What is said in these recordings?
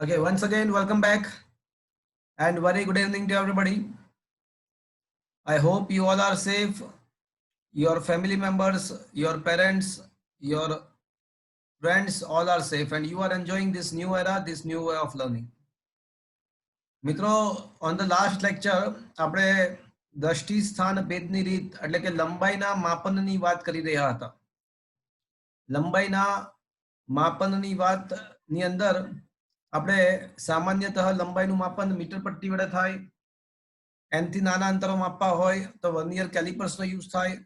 Okay, once again, welcome back and very good evening to everybody. I hope you all are safe, your family members, your parents, your friends, all are safe, and you are enjoying this new era, this new way of learning. મિત્રો, on the last lecture આપણે દ્રષ્ટિ સ્થાન ભેદની રીત એટલે કે લંબાઈના માપનની વાત કરી રહ્યા હતા. લંબાઈના માપનની વાતની અંદર આપણે સામાન્યતઃ લંબાઈનું માપન મીટર પટ્ટી વડે થાય. એનથી નાના અંતરો માપવા હોય તો વર્નિયર કેલિપર્સનો યુઝ થાય.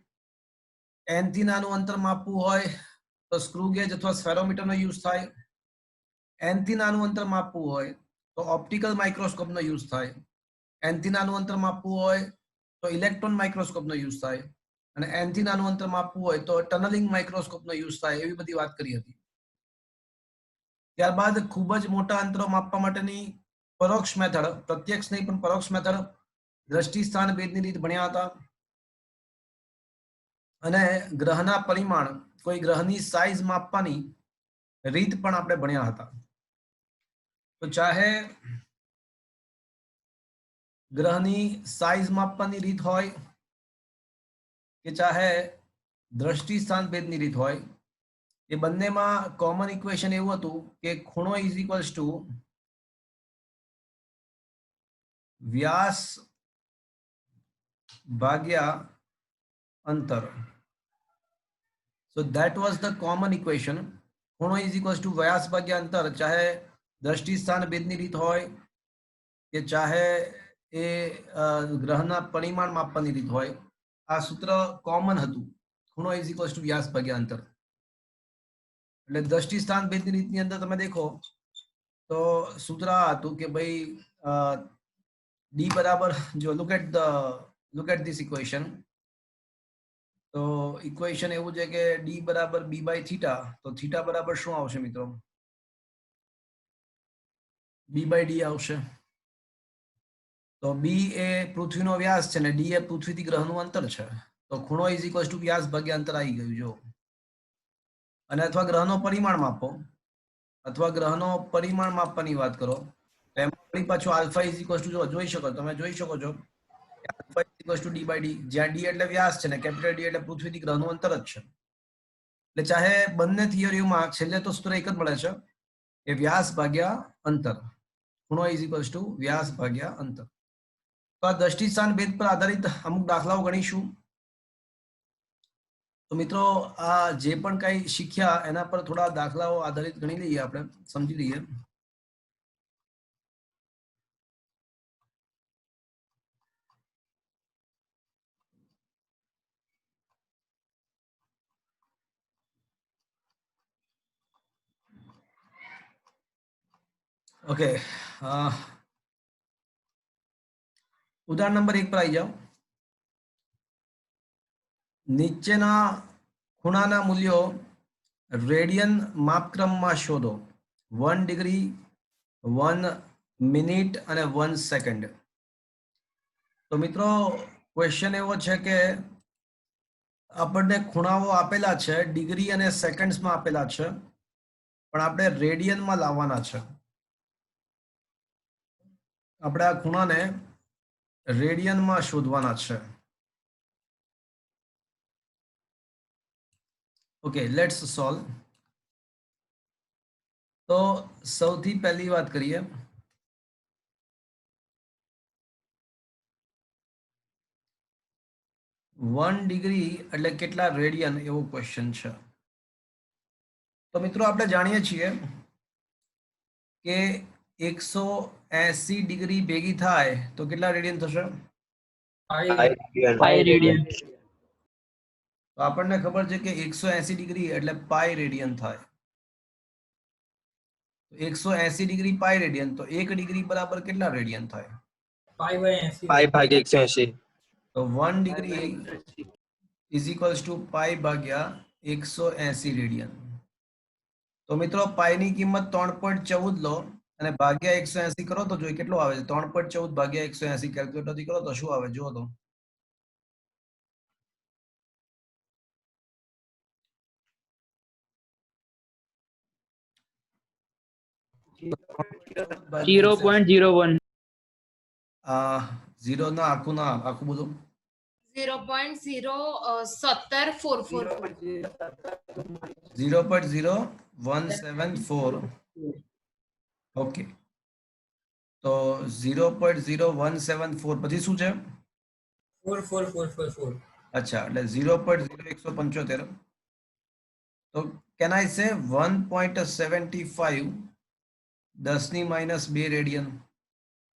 એનથી નાનું અંતર માપવું હોય તો સ્ક્રૂ ગેજ અથવા સ્ફેરોમીટરનો યુઝ થાય. એનથી નાનું અંતર માપવું હોય તો ઓપ્ટિકલ માઇક્રોસ્કોપનો યુઝ થાય. એનથી નાનું અંતર માપવું હોય તો ઇલેક્ટ્રોન માઇક્રોસ્કોપનો યુઝ થાય. અને એનથી નાનું અંતર માપવું હોય તો ટનલિંગ માઇક્રોસ્કોપનો યુઝ થાય. એવી બધી વાત કરી હતી. ત્યારબાદ ખૂબ જ મોટા અંતરો માપવા માટેની પરોક્ષ મેથડ, પ્રત્યક્ષ નહીં પણ પરોક્ષ મેથડ, દ્રષ્ટિ સ્થાન ભેદની રીત ભણ્યા હતા. અને ગ્રહના પરિમાણ, કોઈ ગ્રહની સાઈઝ માપવાની રીત પણ આપણે ભણ્યા હતા. તો ચાહે ગ્રહની સાઈઝ માપવાની રીત હોય કે ચાહે દ્રષ્ટિ સ્થાન ભેદની રીત હોય, એ બંનેમાં કોમન ઇક્વેશન એવું હતું કે ખૂણો ઇઝ ઇક્વલ્સ ટુ વ્યાસ ભાગ્યા અંતર. So that was the common equation. ખૂણો is equals to વ્યાસ ભાગ્યા અંતર, ચાહે દ્રષ્ટિ સ્થાન ભેદની રીત હોય કે ચાહે એ ગ્રહના પરિમાણ માપવાની રીત હોય, આ સૂત્ર કોમન હતું. ખૂણો is equals to વ્યાસ ભાગ્યા અંતર. એટલે દ્રષ્ટિ સ્થાન ભેદની રીતની અંદર તમે દેખો તો સૂત્ર આ હતું કે ભાઈ d બરાબર, જો look at this equation. તો ઇક્વેશન એવું છે કે d બરાબર b બાય થીટા, તો થીટા બરાબર શું આવશે મિત્રો? b બાય d આવશે. તો b એ પૃથ્વીનો વ્યાસ છે ને d એ પૃથ્વીથી ગ્રહનું અંતર છે. તો ખૂણો ઇઝ ઇક્વલ્સ ટુ વ્યાસ ભાગ્યા અંતર આવી ગયું. જો અને અથવા ગ્રહનો પરિમાણ માપો, અથવા ગ્રહનો પરિમાણ માપવાની વાત કરો તો એમાં વળી પાછું આલ્ફા ઇઝ ઇક્વલ્સ ટુ, જોઈ શકો, તમે જોઈ શકો છો alpha is equals to d by d, જ્યાં d એટલે વ્યાસ છે ને કેપિટલ d એટલે પૃથ્વીથી ગ્રહનું અંતર જ છે. એટલે ચાહે બંને થિયરીઓમાં છેલ્લે તો સૂત્ર એક જ મળે છે કે વ્યાસ ભાગ્યા અંતર. ખૂણો ઇઝ ઇક્વલ્સ ટુ વ્યાસ ભાગ્યા અંતર. તો આ દ્રષ્ટિ સ્થાન ભેદ પર આધારિત અમુક દાખલાઓ ગણીશું. તો મિત્રો, આ જે પણ કંઈ શીખ્યા એના પર થોડા દાખલાઓ આધારિત ગણી લઈએ, આપણે સમજી લઈએ. ઓકે, ઉદાહરણ નંબર 1 પર આવી જાઓ. નીચેના ખૂણાના મૂલ્યો રેડિયન માપક્રમમાં શોધો. 1 ડિગ્રી, 1 મિનિટ અને 1 સેકન્ડ. તો મિત્રો, ક્વેશ્ચન એવો છે કે આપણને ખૂણાઓ આપેલા છે, ડિગ્રી અને સેકન્ડ્સમાં આપેલા છે, પણ આપણે રેડિયનમાં લાવવાના છે. આપણે આ ખૂણાને રેડિયનમાં શોધવાના છે. Okay, let's solve. તો સૌથી પહેલી વાત કરીએ. 1 ડિગ્રી એટલે કેટલા રેડિયન, એવો ક્વેશ્ચન છે. તો મિત્રો, આપણે જાણીએ છીએ કે 180 ડિગ્રી ભેગી થાય તો કેટલા રેડિયન થશે? 5 રેડિયન. તો આપણને ખબર છે કે 180 ડિગ્રી એટલે પાઈ રેડિયન થાય. 180 ડિગ્રી પાઈ રેડિયન, તો 1 ડિગ્રી બરાબર કેટલા રેડિયન થાય? 5 ભાગ્યા 180. તો 1 degree is equals to pi ભાગ્યા 180 રેડિયન. તો મિત્રો, પાઈની કિંમત 3.14 લો અને ભાગ્યા 180 કરો તો જોઈએ કેટલો આવે છે. 3.14 ભાગ્યા 180 કેલ્ક્યુલેટરથી કરો તો શું આવે જુઓ તો. 0.01. 0 ના આખું બોલો. 0.01744. 0.0174. ઓકે, તો 0.0174 પછી શું છે? 44444. અચ્છા, એટલે 0.0175. તો કેન આઈ સે 1.75 10⁻² રેડિયન.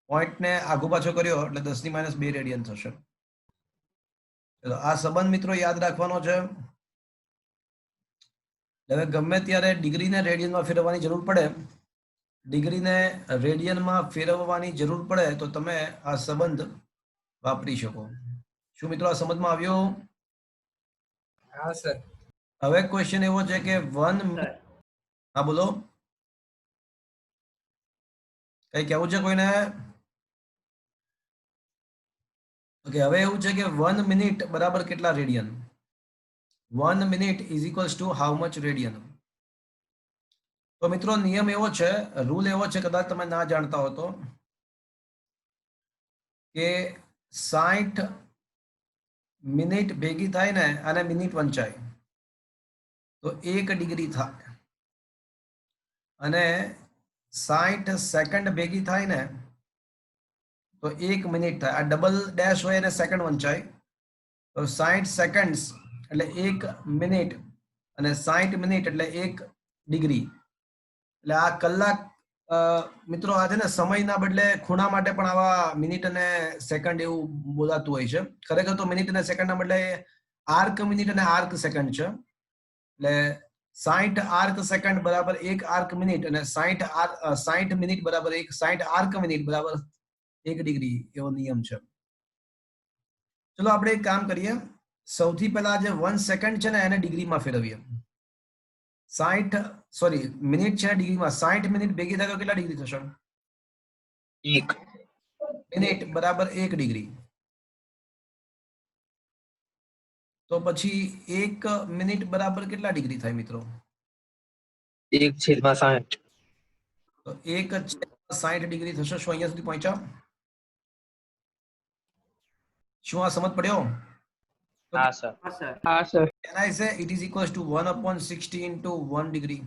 પોઈન્ટ ને આગુ પાછો કર્યો એટલે 10⁻² રેડિયન થશે. ચલો, આ સંબંધ મિત્રો યાદ રાખવાનો છે. હવે ગમે ત્યારે ડિગ્રીને રેડિયનમાં ફેરવવાની જરૂર પડે, ડિગ્રીને રેડિયનમાં ફેરવવાની જરૂર પડે તો તમે આ સંબંધ વાપરી શકો. શું મિત્રો આ સમજમાં આવ્યો? હા સર. હવે ક્વેશ્ચન એવો છે કે હા બોલો, કઈ કેવું છે કોઈને? ઓકે, હવે એવું છે કે 1 મિનિટ બરાબર કેટલા radian? 1 minute is equals two how much radian? તો મિત્રો નિયમ એવો છે, રૂલ એવો છે, કદાચ તમે ના જાણતા હો તો, કે 60 મિનિટ ભેગી થાય ને અને મિનિટ વંચાય તો 1 ડિગ્રી થાય, અને 60 સેકન્ડ ભેગી થાય ને તો 1 મિનિટ થાય. આ ડબલ ડેશ હોય અને સેકન્ડ વંચાય તો 60 સેકન્ડ્સ એટલે 1 મિનિટ, અને 60 મિનિટ એટલે 1 ડિગ્રી. એટલે આ કલાક મિત્રો આ છે ને સમયના બદલે ખૂણા માટે પણ આવા મિનિટ અને સેકન્ડ એવું બોલાતું હોય છે. ખરેખર તો મિનિટ અને સેકન્ડના બદલે આર્ક મિનિટ અને આર્ક સેકન્ડ છે. એટલે 60 આર્ક સેકન્ડ બરાબર 1 આર્ક મિનિટ, અને 60 મિનિટ બરાબર 60 આર્ક મિનિટ બરાબર 1 ડિગ્રી, એવો નિયમ છે. ચલો આપણે એક કામ કરીએ, સૌથી પહેલા જે 1 સેકન્ડ છે ને એને ડિગ્રીમાં ફેરવીએ. 60 મિનિટ છે ડિગ્રીમાં, 60 મિનિટ ભેગી થાય તો કેટલા ડિગ્રી થશે? 1. મિનિટ બરાબર 1 ડિગ્રી. તો પછી 1 મિનિટ બરાબર કેટલા ડિગ્રી થાય મિત્રો? 1/60. તો 1/60 ડિગ્રી થશે. શું અહીંયા સુધી પહોંચ્યા? શું આ સમજ પડ્યો? હા સર. હા sir. Can I say it is equals to 1/60 into 1 degree?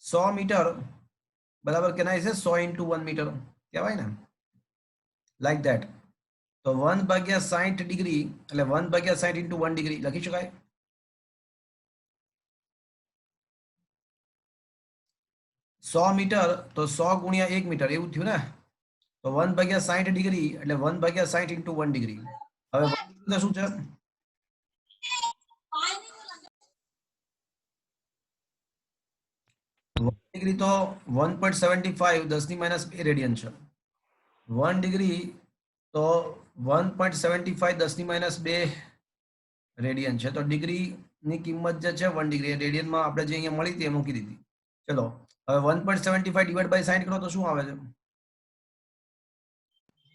100 meter બરાબર can I say 100 into 1 meter કહેવાય ને, લાઈક ધેટ. તો 1/60 ડિગ્રી એટલે 1/60 into 1 ડિગ્રી લખી શકાય. 100 મીટર તો 100 ગુણ્યા 1 મીટર એવું થયું ને. તો 1/60 ડિગ્રી એટલે 1/60 into 1 ડિગ્રી. હવે 1 ડિગ્રી શું છે? 1 ડિગ્રી તો 1.75 10⁻² રેડિયન છે. 1 ડિગ્રી તો 1.75 10⁻² રેડિયન છે. તો ડિગ્રીની કિંમત જે છે 1 ડિગ્રી રેડિયનમાં આપણે જે અહીંયા મળી હતી એ મૂકી દીધી. ચલો હવે 1.75 ડિવાઇડ બાય 60 કરો તો શું આવે છે?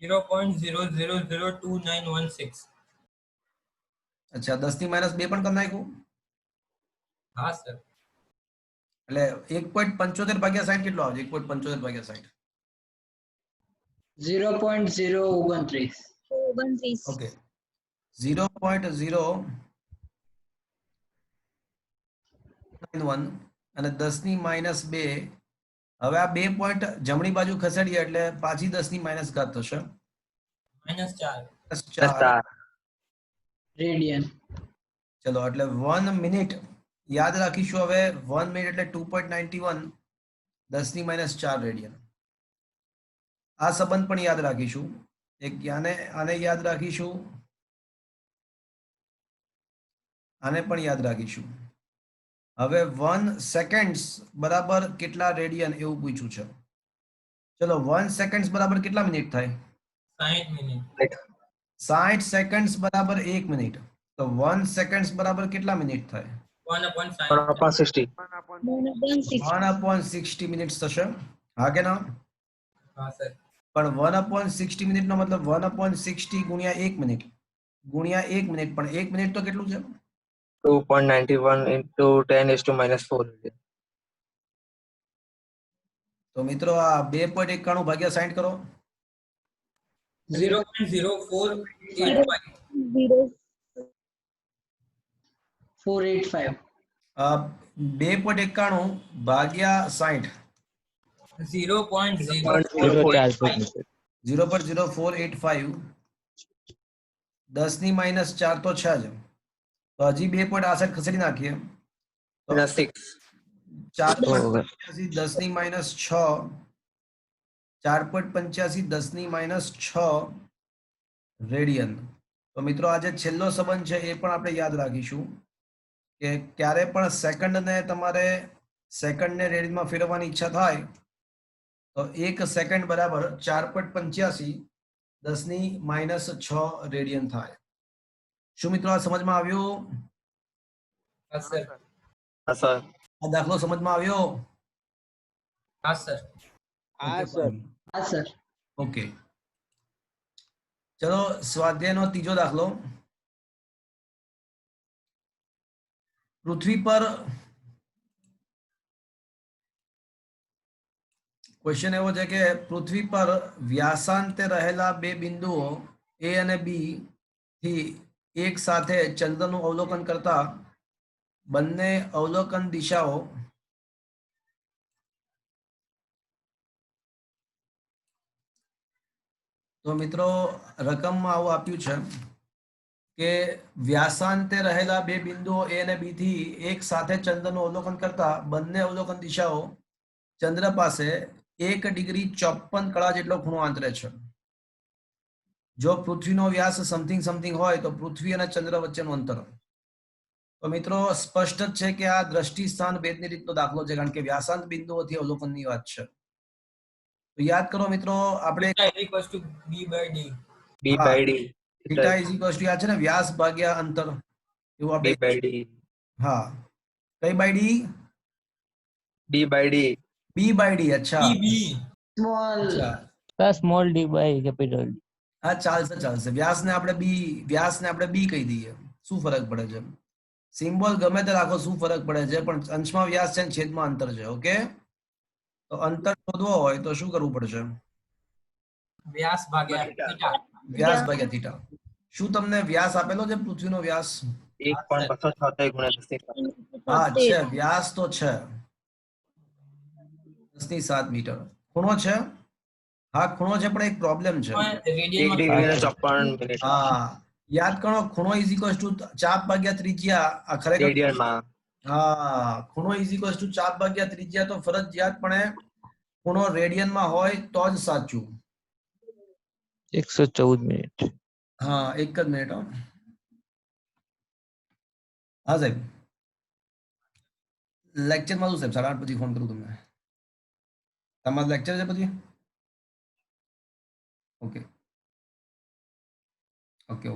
0.00029116. અચ્છા, 10⁻² પણ કરી નાખ્યું. હા સર. એટલે 1.75/60 કેટલો આવે? 1.75/60. 0.029. ઓકે, 0.091 અને 10⁻². હવે આ 2 પોઈન્ટ જમણી બાજુ ખસેડીએ એટલે પાછી 10⁻³ થશે. -4. +4 રેડિયન. ચલો, એટલે 1 મિનિટ યાદ રાખીશું. હવે 1 મિનિટ એટલે 2.91 10⁻⁴ રેડિયન. આ સંબંધ પણ યાદ રાખીશું. આને યાદ રાખીશું, આને પણ યાદ રાખીશું. હવે 1 સેકન્ડ બરાબર કેટલા રેડિયન એવું પૂછ્યું છે. ચલો, 1 સેકન્ડ બરાબર કેટલા મિનિટ થાય? 60 મિનિટ. 60 સેકન્ડ બરાબર 1 મિનિટ. તો 1 સેકન્ડ બરાબર કેટલા મિનિટ થાય? 1/60. 1/60 મિનિટ થશે. હા કે ના? હા સર. પણ 1/60 મિનિટનો મતલબ 1/60 ગુણ્યા 1 મિનિટ ગુણ્યા 1 મિનિટ. પણ 1 મિનિટ તો કેટલું છે? 2.91 into 10⁻⁴. તો તો મિત્રો આ 2.91 ભાગ્યા 60 કરો. 0.0485. 485. 2.91 ભાગ્યા 60. 0.0485. 0.0485. 10 ની માઇનસ 4 તો 6 જ. તો હજી 2.68 ખસેડી નાખીએ તો 4.85 10 ની માઇનસ 6. 4.85 10 ની માઇનસ 6 રેડિયન. તો મિત્રો આજે છેલ્લો સંબંધ છે એ પણ આપણે યાદ રાખીશું કે ક્યારે પણ સેકન્ડને તમારે સેકન્ડને રેડિયનમાં ફેરવવાની ઈચ્છા થાય તો 1 સેકન્ડ બરાબર 4.85 10 ની માઇનસ 6 રેડિયન થાય. શું મિત્રો આ સમજમાં આવ્યું? હા સર. આ દાખલો સમજમાં આવ્યો? હા સર. હા સર. ઓકે, ચલો સ્વાધ્યાયનો ત્રીજો દાખલો. પૃથ્વી પર ક્વેશ્ચન એવો છે કે પૃથ્વી પર વ્યાસાંતે રહેલા બે બિંદુઓ એ અને બી થી એક સાથે ચંદ્રનું અવલોકન કરતા બંને અવલોકન દિશાઓ તો મિત્રો રકમમાં આવું આપ્યું છે કે વ્યાસાંતે રહેલા બે બિંદુઓ એ અને બી થી એક સાથે ચંદ્રનું અવલોકન કરતા બંને અવલોકન દિશાઓ ચંદ્ર પાસે 1 ડિગ્રી 54 કળા જેટલો ખૂણો આંતરે છે. જો પૃથ્વીનો વ્યાસ સમથિંગ હોય તો પૃથ્વી અને ચંદ્ર વચ્ચેનું અંતર. તો મિત્રો સ્પષ્ટ જ છે કે આ દ્રષ્ટિ સ્થાન ભેદની રીતનો દાખલો છે કારણ કે વ્યાસાંત બિંદુઓથી અવલોકનની વાત છે. તો યાદ કરો મિત્રો આપણે થીટા ઇઝ ઇક્વલ્સ ટુ યાદ છે ને વ્યાસ ભાગ્યા અંતર એવું આપણે હા કઈ by D B by D. અચ્છા Small. small d by capital D. હા ચાલશે. વ્યાસને આપણે બી કહી દઈએ. શું ફરક પડે છે? સિમ્બોલ ગમે તે રાખો, શું ફરક પડે છે? પણ અંશમાં વ્યાસ છે ને છેદમાં અંતર છે. ઓકે, તો અંતર શોધવો હોય તો શું કરવું પડશે? વ્યાસ ભાગ્યા થીટા. શું તમને વ્યાસ આપેલો છે? પૃથ્વીનો વ્યાસ? 1.276 હા છે, વ્યાસ તો છે 10⁷ મીટર. ખૂણો છે? હા ખૂણો છે, પણ એક પ્રોબ્લેમ છે. હા યાદ કરો, ખૂણો ઇઝ ઇક્વલ્સ ટુ ચાપ ભાગ્યા ત્રિજ્યા. આ ખરેખર હા, ખૂણો ઇઝ ઇક્વલ્સ ટુ ચાપ ભાગ્યા ત્રિજ્યા. તો ફરજિયાતપણે ખૂણો રેડિયનમાં હોય તો જ સાચું. 114 મિનિટ. હા એક જ મિનિટ. હા સાહેબ, લેક્ચરમાં શું સાહેબ? 8:30 પછી ફોન કરું તમને. તમારું લેક્ચર છે પછી?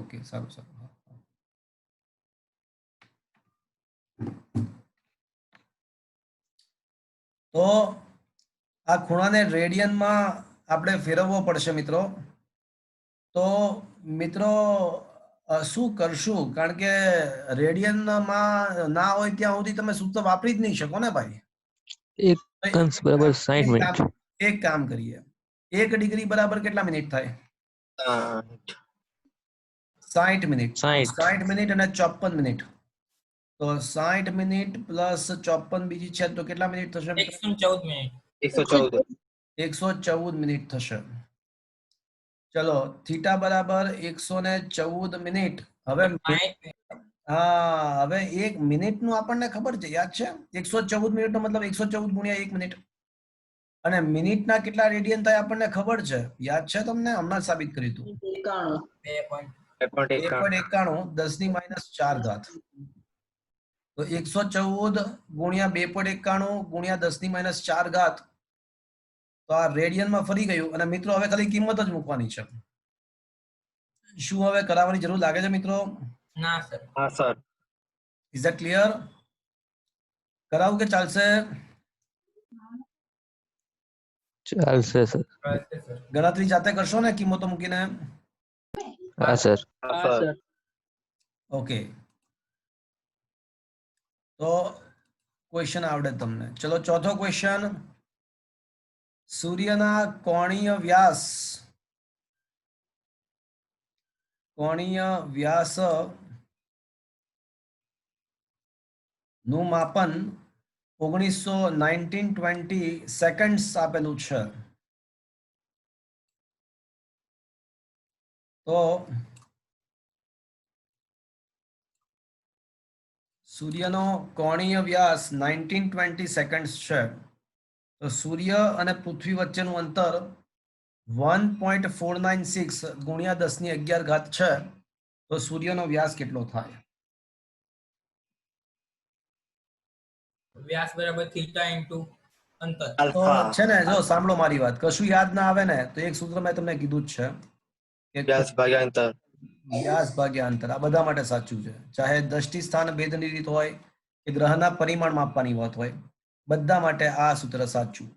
ઓકે સારું. તો આ ખૂણાને રેડિયનમાં આપણે ફેરવવો પડશે મિત્રો. તો મિત્રો શું કરશું? કારણ કે રેડિયનમાં ના હોય ત્યાં સુધી તમે સૂત્ર વાપરી જ નહીં શકો ને ભાઈ. એક અંશ બરાબર 60 મિનિટ. એક કામ કરીએ, 1 ડિગ્રી બરાબર કેટલા મિનિટ થાય? 60 મિનિટ. 60 મિનિટ અને 54 મિનિટ. તો 60 મિનિટ પ્લસ 54 બીજી છે તો કેટલા મિનિટ થશે? 114 મિનિટ. 114 મિનિટ થશે. ચલો, થીટા બરાબર 114 મિનિટ. હવે હા, હવે 1 મિનિટનું આપણને ખબર છે, યાદ છે? 114 મિનિટનો મતલબ 114 ગુણ્યા 1 મિનિટ. અને મિનિટના કેટલા રેડિયન થાય આપણને ખબર છે, યાદ છે તમને? હમણાં સાબિત કર્યું હતું. 2.91 10⁻⁴. તો 114 ગુણ્યા 2.91 ગુણ્યા 10⁻⁴. તો આ રેડિયનમાં ફરી ગયું. અને મિત્રો હવે ખાલી કિંમત જ મૂકવાની છે. શું હવે કરાવવાની જરૂર લાગે છે મિત્રો? ના સર. Is that clear? કરાવું કે ચાલશે? ચાલશે સર. ગણતરી જાતે કરશો ને કિંમતો મૂકીને? હા સર. ઓકે, તો ક્વેશ્ચન આવડે તમને. ચલો ચોથો ક્વેશ્ચન. સૂર્યના કોણીય વ્યાસ નું માપન 1920 સેકન્ડ્સ આપેલું છે. તો સૂર્યનો કોણીય વ્યાસ 1920 સેકન્ડ્સ છે. તો સૂર્ય અને પૃથ્વી વચ્ચેનું અંતર 1.496 ગુણ્યા 10⁻11 છે. તો સૂર્યનો વ્યાસ કેટલો થાય? વ્યાસ બરાબર થીટા ઇન્ટુ અંતર. તો છે ને, જો સાંભળો મારી વાત, કશું યાદ ના આવે ને તો એક સૂત્ર મેં તમને કીધું જ છે કે વ્યાસ ભાગ્યા અંતર. વ્યાસ ભાગ્યા અંતર. આ બધા માટે સાચું છે, ચાહે દ્રષ્ટિ સ્થાન ભેદની રીત હોય કે ગ્રહના પરિમાણ માપવાની વાત હોય, બધા માટે આ સૂત્ર સાચું.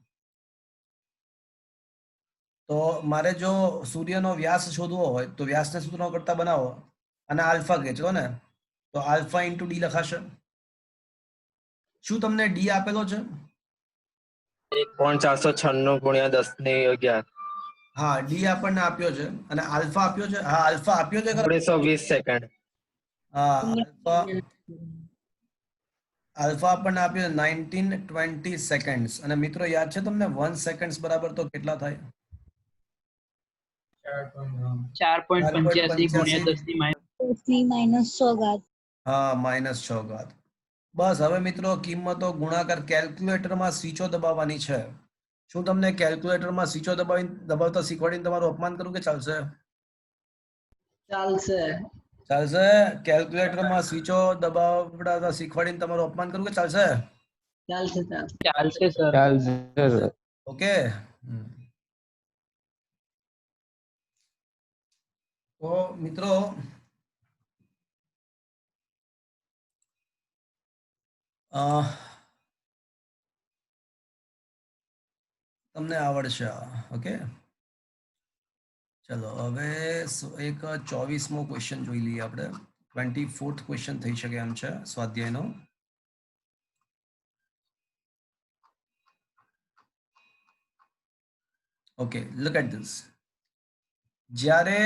તો મારે જો સૂર્યનો વ્યાસ શોધવો હોય તો વ્યાસને સૂત્રો કરતા બનાવો અને આલ્ફા ખેંચો ને, તો આલ્ફા ઇન્ટુ ડી લખાશે. શું તમને ડી આપેલો છે? 1.496 ગુણ્યા 10⁻11. હા, ડી આપણને આપ્યો છે અને આલ્ફા આપ્યો છે. હા, આલ્ફા આપ્યો છે ખરા? 1920 સેકન્ડ. હા, આલ્ફા આપણને આપ્યો 1920 સેકન્ડ્સ. અને મિત્રો યાદ છે તમને 1 સેકન્ડ્સ બરાબર તો કેટલા થાય? 4.85 ગુણ્યા 10⁻⁻6. હા, -6. બસ હવે મિત્રો કિંમતો ગુણાકાર કેલ્ક્યુલેટરમાં સ્વિચો દબાવવાની છે. શું તમને કેલ્ક્યુલેટરમાં સ્વિચો દબાવતા શીખવાડીને તમારું અપમાન કરું કે ચાલશે? ચાલશે. ચાલશે. કેલ્ક્યુલેટરમાં સ્વિચો દબાવતા શીખવાડીને તમારું અપમાન કરું કે ચાલશે? ચાલશે. ચાલશે સર. ચાલશે સર. ઓકે. તો મિત્રો તમને આવડશે. ઓકે, ચલો હવે એક 24મો ક્વેશ્ચન જોઈ લઈએ આપણે. 24th ક્વેશ્ચન થઈ શકે એમ છે સ્વાધ્યાયનો. Okay, look at this. જ્યારે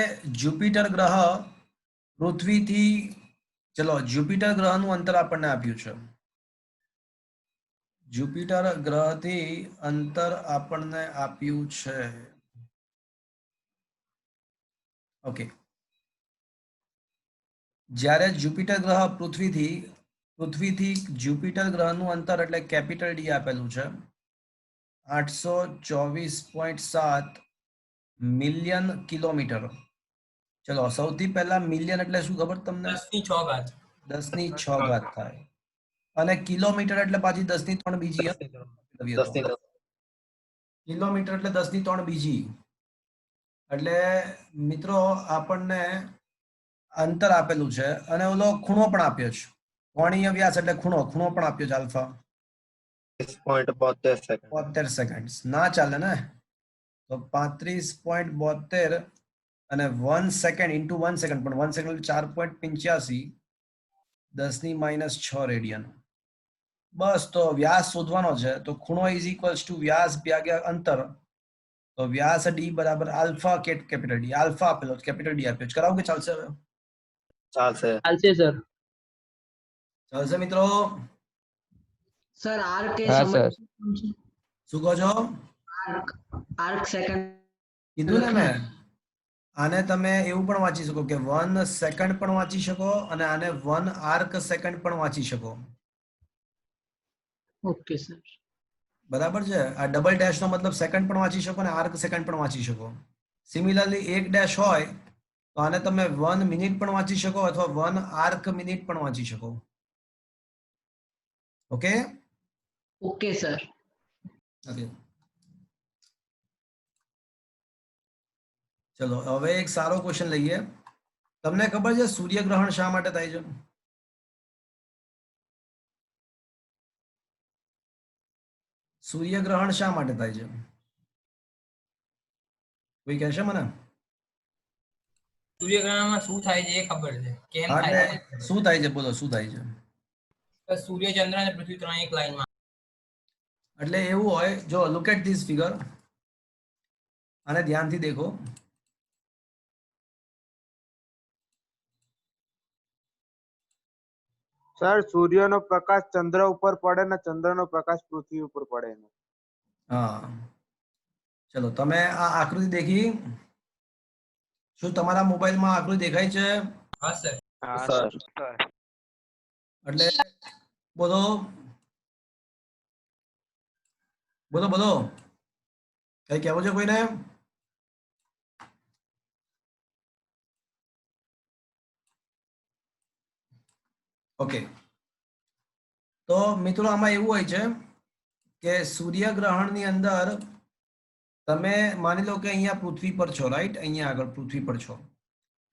જુપિટર ગ્રહ પૃથ્વીથી, ચલો જુપિટર ગ્રહનું અંતર આપણને આપ્યું છે. જુપિટર ગ્રહથી અંતર આપણને આપ્યું છે. ઓકે, જ્યારે જુપિટર ગ્રહ પૃથ્વીથી જુપિટર ગ્રહનું અંતર એટલે કેપિટલ ડી આપેલું છે 824.7 મિલિયન કિલોમીટર. ચલો સૌથી પહેલા મિલિયન એટલે શું ખબર તમને? 10⁻6 થાય. અને કિલોમીટર એટલે પાછી 10⁻3 બીજી. કિલોમીટર એટલે 10⁻3 બીજી. એટલે મિત્રો આપણને અંતર આપેલું છે અને ઓલો ખૂણો પણ આપ્યો છે. કોણીય વ્યાસ એટલે ખૂણો પણ આપ્યો છે આલ્ફા. 72 સેકન્ડ. ના ચાલે ને, તો 35.72 અને 1 સેકન્ડ ઇન્ટુ 1 સેકન્ડ, પણ 1 સેકન્ડ 4.85 10⁻6 રેડિયન. બસ, તો વ્યાસ શોધવાનો છે. તો ખૂણો ઇઝ ઇક્વલ્સ ટુ વ્યાસ ભાગ્યા અંતર. તો વ્યાસ ડી બરાબર આલ્ફા કેપિટલ ડી. આલ્ફા આપેલો છે, કેપિટલ ડી આપ્યો છે. કરાવું કે ચાલશે? હવે ચાલશે. ચાલશે સર. ચાલશે મિત્રો? સર આર્ક એ હા સમય સર. શું કહો છો? આર્ક સેકન્ડ કીધું ને મેં. આને તમે એવું પણ વાંચી શકો કે 1 સેકન્ડ પણ વાંચી શકો અને આને 1 આર્ક સેકન્ડ પણ વાંચી શકો. Okay sir. બરાબર છે. આ ડબલ ડેશ નો મતલબ સેકન્ડ પણ વાંચી શકો અને આર્ક સેકન્ડ પણ વાંચી શકો. સિમિલરલી એક ડેશ હોય તો આને તમે 1 મિનિટ પણ વાંચી શકો અથવા 1 આર્ક મિનિટ પણ વાંચી શકો. Okay okay sir. ઓકે, ચલો હવે એક સારો ક્વેશ્ચન લઈએ. તમને ખબર છે સૂર્યગ્રહણ શા માટે થાય છે? સૂર્યગ્રહણ શા માટે થાય છે? કોઈ કહેશે મને? સૂર્યગ્રહણમાં શું થાય છે એ ખબર છે. કેમ થાય છે? શું થાય છે? બોલો, શું થાય છે? સૂર્ય, ચંદ્ર અને પૃથ્વી ત્રણ એક લાઈનમાં. એટલે એવું હોય, જો લુક એટ ધીસ ફિગર. આને ધ્યાનથી દેખો. સર સૂર્યનો પ્રકાશ ચંદ્ર ઉપર પડે ને ચંદ્રનો પ્રકાશ પૃથ્વી ઉપર પડે ને. હા, ચલો તમે આ આકૃતિ દેખી? શું તમારા મોબાઈલમાં આકૃતિ દેખાય છે? હા સર. હા સર. સર. એટલે બોલો બોલો બોલો, કઈ કહેવું છે કોઈને? ઓકે, તો મિત્રો આમાં એવું હોય છે કે સૂર્યગ્રહણની અંદર તમે માની લો કે અહીંયા પૃથ્વી પર છો, રાઈટ? અહીંયા આગળ પૃથ્વી પર છો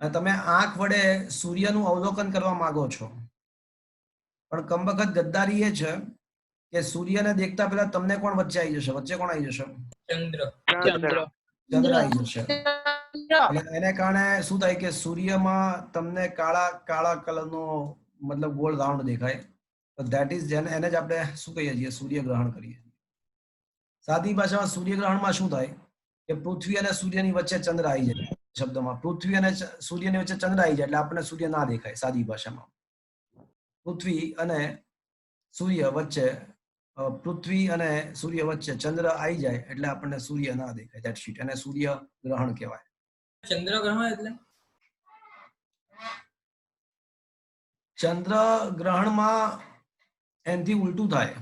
અને તમે આંખ વડે સૂર્યનું અવલોકન કરવા માંગો છો, પણ કમબખત ગદ્દારી એ છે કે સૂર્યને દેખતા પહેલા તમને કોણ વચ્ચે આવી જશે? વચ્ચે કોણ આવી જશે? ચંદ્ર. ચંદ્ર આવી જશે. એટલે એને કારણે શું થાય કે સૂર્યમાં તમને કાળા કાળા કલરનો મતલબ ગોળ રાઉન્ડ દેખાય. તો ધેટ ઇઝ એને જ આપણે શું કહીએ છીએ? સૂર્યગ્રહણ કરીએ. સાદી ભાષામાં સૂર્યગ્રહણમાં શું થાય કે પૃથ્વી અને સૂર્યની વચ્ચે ચંદ્ર આવી જાય. શબ્દમાં પૃથ્વી અને સૂર્યની વચ્ચે ચંદ્ર આવી જાય એટલે આપણને સૂર્ય ના દેખાય. સાદી ભાષામાં પૃથ્વી અને સૂર્ય વચ્ચે ચંદ્ર આવી જાય એટલે આપણને સૂર્ય ના દેખાય. ધેટ શીટ અને સૂર્ય ગ્રહણ કહેવાય. ચંદ્રગ્રહણ એટલે ચંદ્રગ્રહણમાં એનાથી ઉલટું થાય.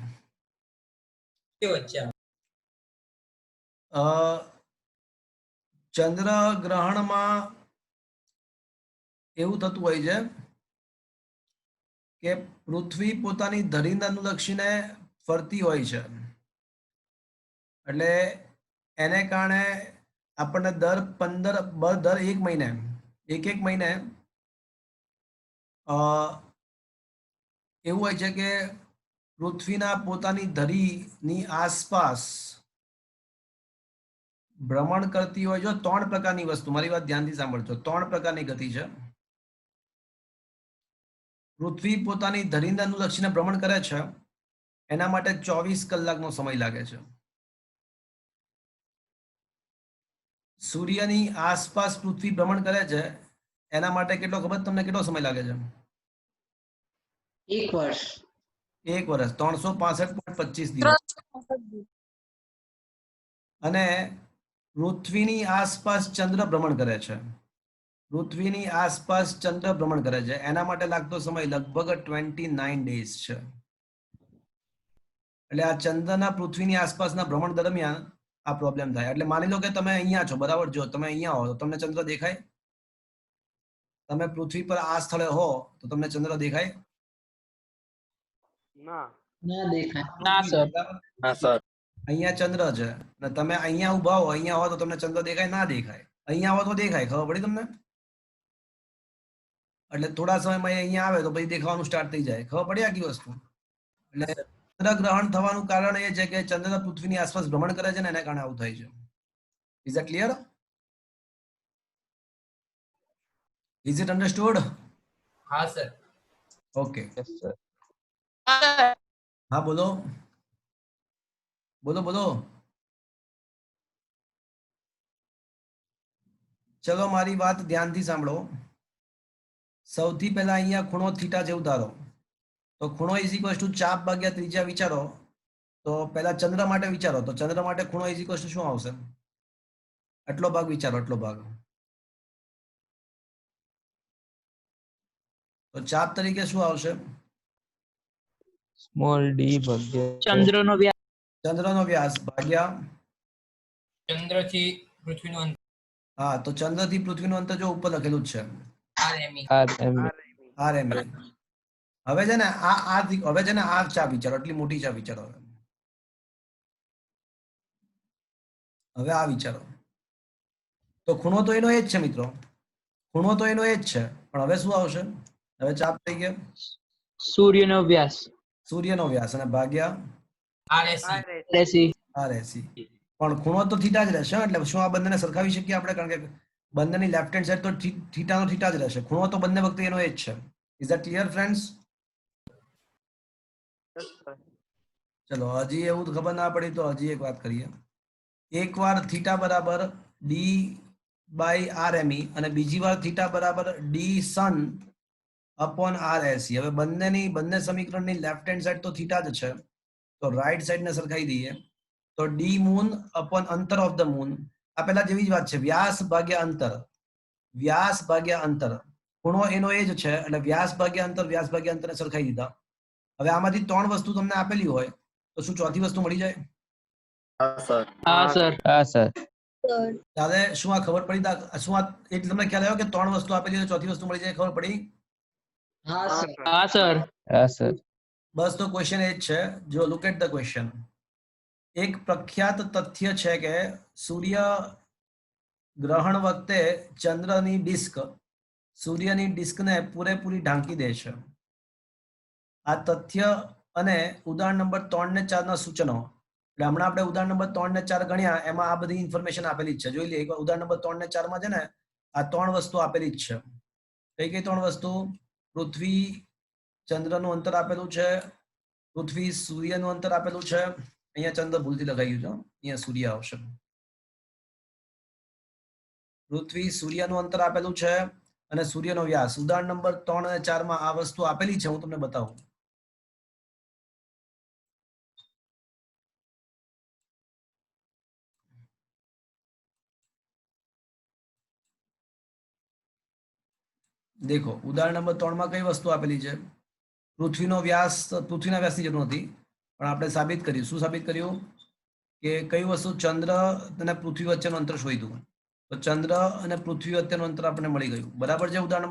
કે વચ્ચે આવે? ચંદ્રગ્રહણમાં એવું થતું હોય છે કે પૃથ્વી પોતાની ધરીને અનુલક્ષીને ફરતી હોય છે, એટલે એને કારણે આપણને દર 1 મહિને એવું હોય છે કે પૃથ્વીના પોતાની ધરીની આસપાસ ભ્રમણ કરતી હોય. જો 3 પ્રકારની વસ્તુ, મારી વાત ધ્યાનથી સાંભળજો, 3 પ્રકારની ગતિ છે. પૃથ્વી પોતાની ધરીને અનુલક્ષીને ભ્રમણ કરે છે, એના માટે 24 કલાકનો સમય લાગે છે. સૂર્યની આસપાસ પૃથ્વી ભ્રમણ કરે છે, એના માટે કેટલો ખબર તમને? કેટલો સમય લાગે છે? 1 વર્ષ. 1 વર્ષ, 365.25 દિવસ. અને પૃથ્વીની આસપાસ ચંદ્ર ભ્રમણ કરે છે. એના માટે લાગતો સમય લગભગ 29 ડેઝ છે. એટલે આ ચંદ્રના પૃથ્વીની આસપાસના ભ્રમણ દરમિયાન આ પ્રોબ્લેમ થાય. એટલે માની લો કે તમે અહીંયા છો, બરાબર? જો તમે અહીંયા હો તો તમને ચંદ્ર દેખાય? તમે પૃથ્વી પર આ સ્થળે હો તો તમને ચંદ્ર દેખાય? ના. ના દેખાય. ના સર. હા સર. અહીંયા ચંદ્ર છે અને તમે અહીંયા ઉભા હો, અહીંયા હો તો તમને ચંદ્ર દેખાય? ના દેખાય. અહીંયા હો તો દેખાય. ખબર પડી તમને? એટલે થોડા સમયમાં અહીંયા આવે તો પછી દેખાવાનું સ્ટાર્ટ થઈ જાય. ખબર પડી આખી વસ્તુ? એટલે ચંદ્રગ્રહણ થવાનું કારણ એ છે કે ચંદ્ર પૃથ્વીની આસપાસ ભ્રમણ કરે છે ને, એને કારણે આવું થાય છે. Is it clear? Is it understood? હા સર. Okay, yes sir. હા બોલો બોલો બોલો. ચલો મારી વાત ધ્યાનથી સાંભળો. સૌથી પહેલા અહીંયા ખૂણો થીટા જેવું ધારો. તો ખૂણો ઇઝ ઇક્વલ ટુ ચાપ ભાગ્યા ત્રિજ્યા વિચારો. તો પહેલા ચંદ્ર માટે વિચારો. તો ચંદ્ર માટે ખૂણો ઇઝ ઇક્વલ ટુ શું આવશે? આટલો ભાગ વિચારો, આટલો ભાગ. તો ચાપ તરીકે શું આવશે? સ્મોલ ડી ભાગ્યા ચંદ્રનો વ્યાસ. ચંદ્રનો વ્યાસ ભાગ્યા, ચંદ્રથી પૃથ્વીનું અંતર. હા, તો ચંદ્રથી પૃથ્વીનું અંતર જો ઉપર લખેલું જ છે, RME. RME. RME. હવે છે ને આ ચાપ વિચારો, એટલી મોટી ચાપ વિચારો. હવે આ વિચારો. તો ખૂણો તો એનો એ જ છે મિત્રો, ખૂણો તો એનો એ જ છે, પણ હવે શું આવશે? હવે ચાપ થઈ ગયા સૂર્યનો વ્યાસ. સૂર્યનો વ્યાસ અને ભાગ્યા RSE. RSE. પણ ખૂણો તો થીટા જ રહેશે. એટલે શું આ બંનેને સરખાવી શકીએ આપણે? કારણ કે બંનેની લેફ્ટ હેન્ડ સાઈડ તો થીટાનો થીટા જ રહેશે. ખૂણો તો બંને વખતે એનો એ જ છે. Is that clear friends? ચલો હજી એવું ખબર ના પડી તો હજી એક વાત કરીએ. એકવાર થીટા બરાબર ડી બાય આર એમઈ અને બીજી વાર થીટા બરાબર ડી સન અપોન આર એસી. હવે બંને સમીકરણની લેફ્ટ હેન્ડ સાઈડ તો થીટા જ છે, તો રાઈટ સાઈડ ને સરખાઈ દઈએ. તો ડી મૂન અપોન અંતર ઓફ ધ મૂન, આ પેલા જેવી જ વાત છે, વ્યાસ ભાગ્યા અંતર, વ્યાસ ભાગ્યા અંતર, ખૂણો એનો એ જ છે એટલે વ્યાસ ભાગ્યા અંતરને સરખાઈ દીધા. હવે આમાંથી 3 વસ્તુ તમને આપેલી હોય તો શું ચોથી વસ્તુ મળી જાય? હા સર. હા સર. હા સર. ત્યારે શું આ ખબર પડી? શું આ એક તમને ખ્યાલ આવ્યો કે 3 વસ્તુ આપેલી હોય ચોથી વસ્તુ મળી જાય? ખબર પડી? हाँ सर હા સર. હા સર. બસ તો ક્વેશ્ચન એ જ છે. જો લુક એટ ધ ક્વેશ્ચન. એક પ્રખ્યાત તથ્ય છે કે સૂર્ય ગ્રહણ વખતે ચંદ્રની ડિસ્ક સૂર્યની ડિસ્કને પૂરેપૂરી ઢાંકી દે છે. આ તથ્ય અને ઉદાહરણ નંબર 3 ને 4 ના સૂચનો, એટલે હમણાં આપણે ઉદાહરણ નંબર 3 ને 4 ગણ્યા, એમાં આ બધી ઇન્ફોર્મેશન આપેલી જ છે. જોઈ લઈએ એકવાર. ઉદાહરણ નંબર 3 ને 4 માં છે ને આ 3 વસ્તુ આપેલી જ છે. કઈ 3 વસ્તુ? પૃથ્વી ચંદ્રનું અંતર આપેલું છે, પૃથ્વી સૂર્યનું અંતર આપેલું છે. અહીંયા ચંદ્ર ભૂલથી લગાવ્યું છે, અહીંયા સૂર્ય આવશે. પૃથ્વી સૂર્યનું અંતર આપેલું છે અને સૂર્યનો વ્યાસ. ઉદાહરણ નંબર 3 અને 4 માં આ વસ્તુ આપેલી છે, હું તમને બતાવું. દેખો ઉદાહરણ નંબર 3 માં કઈ વસ્તુ આપેલી છે? પૃથ્વીનો વ્યાસ, પૃથ્વીના વ્યાસની જરૂર નથી, પણ આપણે સાબિત કર્યું. શું સાબિત કર્યું? કે કઈ વસ્તુ? ચંદ્ર અને પૃથ્વી વચ્ચેનું અંતર શોધ્યું. તો ચંદ્ર અને પૃથ્વી વચ્ચેનું અંતર આપણને મળી ગયું. બરાબર છે? ઉદાહરણ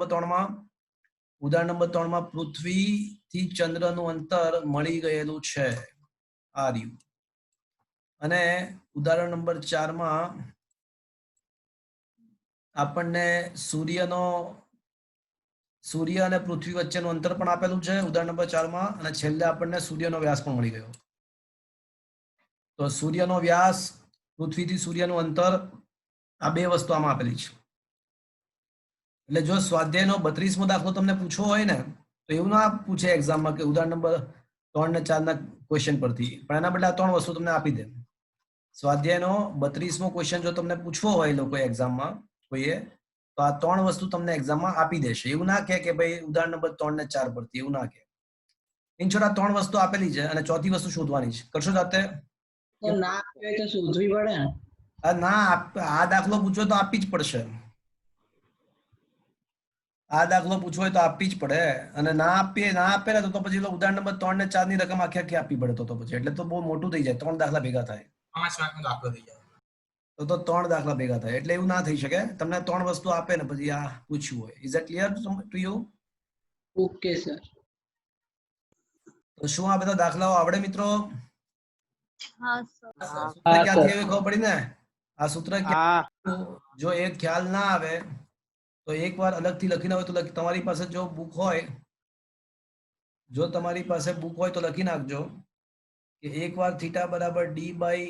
નંબર 3 માં પૃથ્વી થી ચંદ્રનું અંતર મળી ગયેલું છે, આ રહ્યું. અને ઉદાહરણ નંબર 4 માં આપણને સૂર્ય અને પૃથ્વી વચ્ચેનું અંતર પણ આપેલું છે ઉદાહરણ નંબર 4 માં, અને છેલ્લે આપણને સૂર્યનો વ્યાસ પણ મળી ગયો. તો સૂર્યનો વ્યાસ, પૃથ્વીથી સૂર્યનું અંતર, આ બે વસ્તુ આમાં આપેલી છે. એટલે જો સ્વાધ્યાયનો 32મો દાખલો તમને પૂછવો હોય ને તો એવું ના પૂછે એક્ઝામમાં કે ઉદાહરણ નંબર 3 ને 4 ના ક્વેશ્ચન પરથી, પણ એના બદલે આ 3 વસ્તુ તમને આપી દે. સ્વાધ્યાયનો 32મો ક્વેશ્ચન જો તમને પૂછવો હોય લોકો એક્ઝામમાં કોઈએ, તો આ 3 વસ્તુ તમને એક્ઝામમાં આપી દેશે. એવું ના કે ભાઈ ઉદાહરણ નંબર 3 ને 4 પરથી, એવું ના કે. ઇન શોર્ટ આ 3 વસ્તુ આપેલી છે અને ચોથી વસ્તુ શોધવાની છે. કરશો જાતે? तो ना आवे तो शोधवी पड़े ने. ના, આ દાખલો પૂછો તો આપી જ પડશે. આ દાખલો પૂછવો હોય તો આપવી જ પડે, અને ના આપે ને તો પછી ઉદાહરણ નંબર 3 ને 4 ની રકમ આખી આખી આપવી પડે તો પછી, એટલે તો બહુ મોટું થઈ જાય. 3 દાખલા ભેગા થાય 5 માર્કનો દાખલો થઈ જાય. તો 3 દાખલા ભેગા થાય, એટલે એવું ના થઈ શકે. તમને 3 વસ્તુ આપે ને પછી આ પૂછ્યું હોય. Is it clear to you? Okay sir. તો શું આ બધા દાખલાઓ આવડે મિત્રો? હા સૂત્ર ક્યાંથી આવ્યું ખબર પડી ને? આ સૂત્ર હા જો એ ખ્યાલ ના આવે તો એકવાર અલગથી લખીને હોય તો તમારી પાસે જો બુક હોય, તો લખી નાખજો કે એકવાર થીટા બરાબર ડી બાય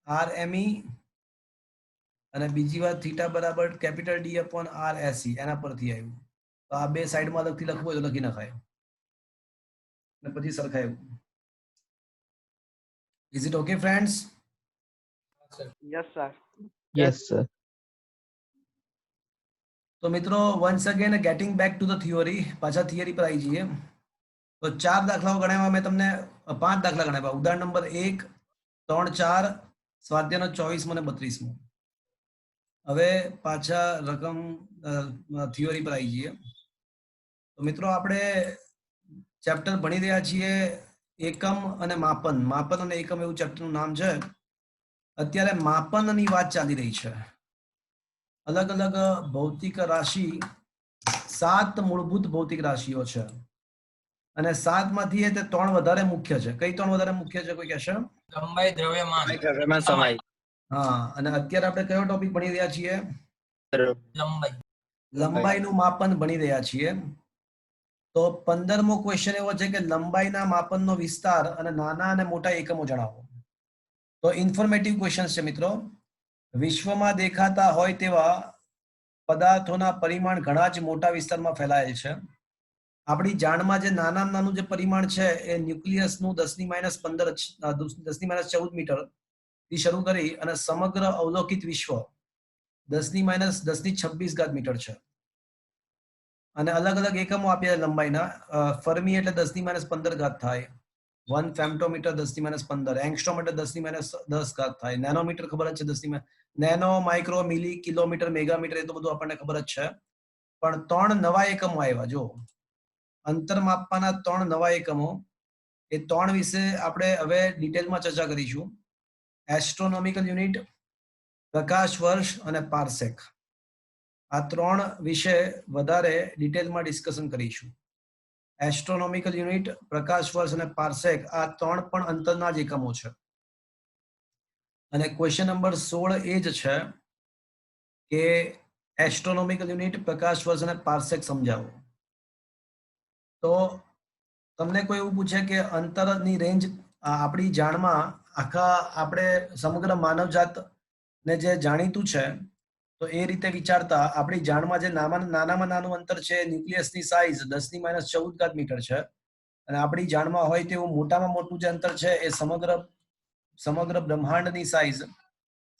આર એમઈ અને બીજી વાર થીટા બરાબર કેપિટલ ડી અપોન આર એસી, એના પરથી આવ્યું. તો આ બે સાઈડમાં અલગથી લખવું હોય તો લખી નખાય અને પછી સરખાયું. Is it okay friends? Yes sir. Yes sir. તો મિત્રો once again getting back to the theory, પાછા થિયરી પર આવી જઈએ. તો 4 દાખલાઓ ગણાવ્યા મેં તમને, 5 દાખલા ગણાવ્યા. ઉદાહરણ નંબર 1, 3, 4, સ્વાધ્યાયનો 24મો અને 32મો. હવે પાછા થિયોરી પર આવી જઈએ. તો મિત્રો આપણે ચેપ્ટર ભણી રહ્યા છીએ એકમ અને માપન. માપન અને એકમ એવું ચેપ્ટરનું નામ છે. અત્યારે માપનની વાત ચાલી રહી છે. અલગ અલગ ભૌતિક રાશિ, 7 મૂળભૂત ભૌતિક રાશિઓ છે અને 7 માંથી તે 3 વધારે મુખ્ય છે. કઈ 3 વધારે મુખ્ય છે કોઈ કહેશે? લંબાઈ, દ્રવ્યમાન, દ્રવ્યમાન, સમય. હા, અને અત્યારે આપણે કયો ટોપિક ભણી રહ્યા છીએ? લંબાઈ. લંબાઈનું માપન ભણી રહ્યા છીએ. તો 15મો ક્વેશ્ચન એવો છે કે લંબાઈના માપનનો વિસ્તાર અને નાના અને મોટા એકમો જણાવો. તો ઇન્ફોર્મેટિવ ક્વેશ્ચન છે મિત્રો. વિશ્વમાં દેખાતા હોય તેવા પદાર્થોના પરિમાણ ઘણા જ મોટા વિસ્તારમાં ફેલાયેલ છે. આપણી જાણમાં જે નાનામાં નાનું જે પરિમાણ છે એ ન્યુક્લિયસનું 10⁻14 મીટર થી શરૂ કરી અને સમગ્ર અવલોકિત વિશ્વ 10⁻10⁻26 મીટર છે. અને અલગ અલગ એકમો આપ્યા છે લંબાઈના. ફર્મી એટલે 10⁻15 થાય. 1 ફેમ્ટોમીટર 10⁻15, એંગસ્ટ્રોમ એટલે 10⁻10 થાય. નેનોમીટર ખબર જ છે, 10 નેનો, માઇક્રો, મિલી, કિલોમીટર, મેગામીટર, એ તો બધું આપણને ખબર જ છે. પણ 3 નવા એકમો આવ્યા. જો અંતર માપવાના 3 નવા એકમો, એ 3 વિશે આપણે હવે ડિટેલમાં ચર્ચા કરીશું. એસ્ટ્રોનોમિકલ યુનિટ, પ્રકાશ વર્ષ અને પાર્સેક. આ 3 વિશે વધારે ડિટેલમાં ડિસ્કશન કરીશું. એસ્ટ્રોનોમિકલ યુનિટ, પ્રકાશ વર્ષ અને પાર્સેક, આ 3 પણ અંતરના જ એકમો છે. અને ક્વેશ્ચન નંબર 16 એ જ છે કે એસ્ટ્રોનોમિકલ યુનિટ, પ્રકાશ વર્ષ અને પાર્સેક સમજાવો. તો તમને કોઈ એવું પૂછે કે અંતરની રેન્જ આપણી જાણમાં, આખા આપણે સમગ્ર માનવજાત ને જે જાણીતું છે, તો એ રીતે વિચારતા આપણી જાણમાં જે નાનામાં નાનું અંતર છે, ન્યુક્લિયસની સાઇઝ 10⁻14 મીટર છે. અને આપણી જાણમાં હોય તેવું મોટામાં મોટું જે અંતર છે એ સમગ્ર બ્રહ્માંડની સાઇઝ,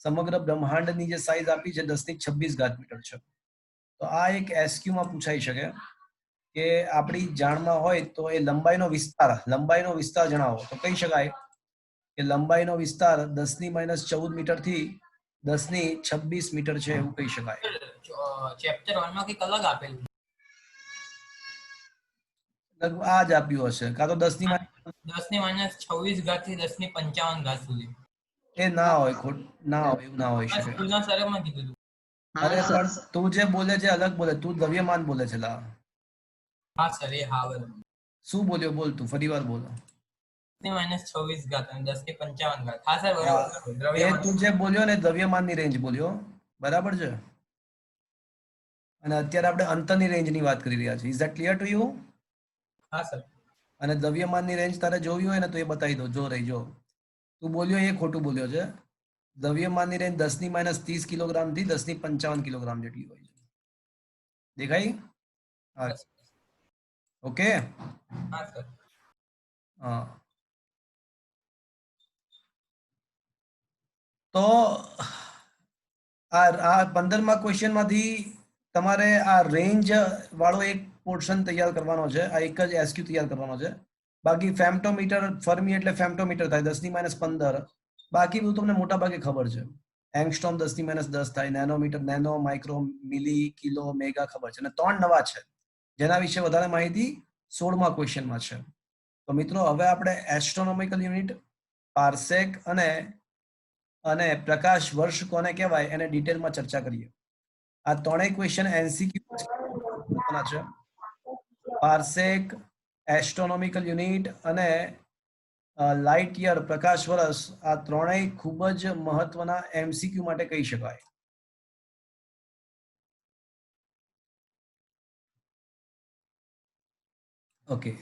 સમગ્ર બ્રહ્માંડની જે સાઇઝ આપી છે 10⁻26 મીટર છે. તો આ એક એસક્યુમાં પૂછાઈ શકે કે આપણી જાણમાં હોય તો એ લંબાઈનો વિસ્તાર જણાવો. તો કહી શકાય કે લંબાઈનો વિસ્તાર 10⁻14 મીટર થી 10⁻26 મીટર છે, એવું કહી શકાય. ચેપ્ટર 1 માં કંઈક અલગ આપેલું. લગભગ આ જ આપ્યું હશે, કાં તો 10⁻26 થી 10⁻55 સુધી. એ ના હોય, ના હોય, એવું ના હોય શકે. સ્કૂલના સરે મને કીધું હતું. અરે પણ તું જે બોલે છે અલગ બોલે, તું દ્રવ્યમાન બોલે છે. લા હા સર, એ હા બરાબર. શું બોલ્યો? બોલ, તું ફરીવાર બોલ. 10⁻26 અને 10⁻55. હા સર, એ બરાબર. દ્રવ્યમાન. તું જે બોલ્યો ને દ્રવ્યમાનની રેન્જ બોલ્યો, બરાબર છે. અને અત્યારે આપણે અંતરની રેન્જની વાત કરી રહ્યા છીએ. Is that clear to you? હા સર. અને દ્રવ્યમાનની રેન્જ તારે જોવી હોય ને તો એ બતાવી દો. જો રહી, જો તું બોલ્યો એ ખોટું બોલ્યો છે. દ્રવ્યમાનની રેન્જ 10⁻30 કિલોગ્રામ થી 10⁻55 કિલોગ્રામ જેટલી હોય છે. દેખાય? હા, ઓકે. હા સર. હા, તો આ 15મા ક્વેશ્ચનમાંથી તમારે આ રેન્જ વાળો એક પોર્શન તૈયાર કરવાનો છે. આ એક જ એસક્યુ તૈયાર કરવાનો છે. બાકી ફેમ્ટોમીટર, ફર્મી એટલે ફેમ્ટોમીટર થાય 10⁻15. બાકી બધું તમને મોટા ભાગે ખબર છે. એંગસ્ટ્રોમ 10⁻10 થાય. નેનોમીટર, નેનો, માઇક્રો, મિલી, કિલો, મેગા ખબર છે. અને 3 નવા છે જેના વિશે વધારે માહિતી 16મા ક્વેશ્ચનમાં છે. તો મિત્રો, હવે આપણે એસ્ટ્રોનોમિકલ યુનિટ, પાર્સેક અને પ્રકાશ વર્ષ કોને કહેવાય એને ડિટેલમાં ચર્ચા કરીએ. આ ત્રણેય ક્વેશ્ચન એમસીક્યુ છે. પાર્સેક, એસ્ટ્રોનોમિકલ યુનિટ અને લાઇટ યર, પ્રકાશ વર્ષ, આ ત્રણેય ખૂબ જ મહત્વના એમસીક્યુ માટે કહી શકાય. ઓકે,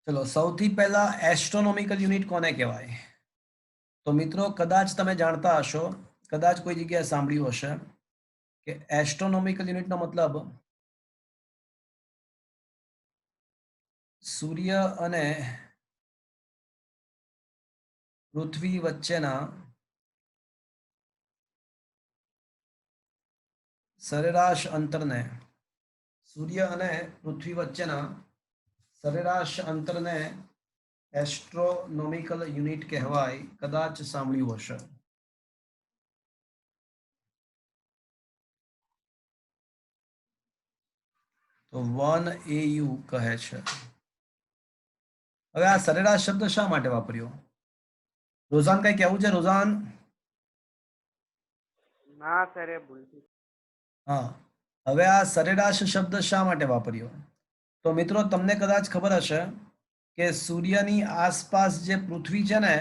ચલો સૌથી પહેલા એસ્ટ્રોનોમિકલ યુનિટ કોને કહેવાય? તો મિત્રો, કદાચ તમે જાણતા હશો, કદાચ કોઈ જગ્યાએ સાંભળ્યું હશે કે એસ્ટ્રોનોમિકલ યુનિટનો મતલબ સૂર્ય અને પૃથ્વી વચ્ચેના સરેરાશ અંતરને, સૂર્ય અને પૃથ્વી વચ્ચેના સરેરાશ અંતરને એસ્ટ્રોનોમિકલ યુનિટ કહેવાય. કદાચ સાંભળ્યું હશે. તો 1 AU કહે છે. હવે આ સરેરાશ શબ્દ શા માટે વાપર્યો? રોઝાન કઈ કહેવું છે? રોઝાન? ના સર, એ ભૂલથી. હા, હવે આ સરેરાશ શબ્દ શા માટે વાપર્યો? તો મિત્રો, તમને કદાચ ખબર હશે કે સૂર્યની આસપાસ જે પૃથ્વી છે ને,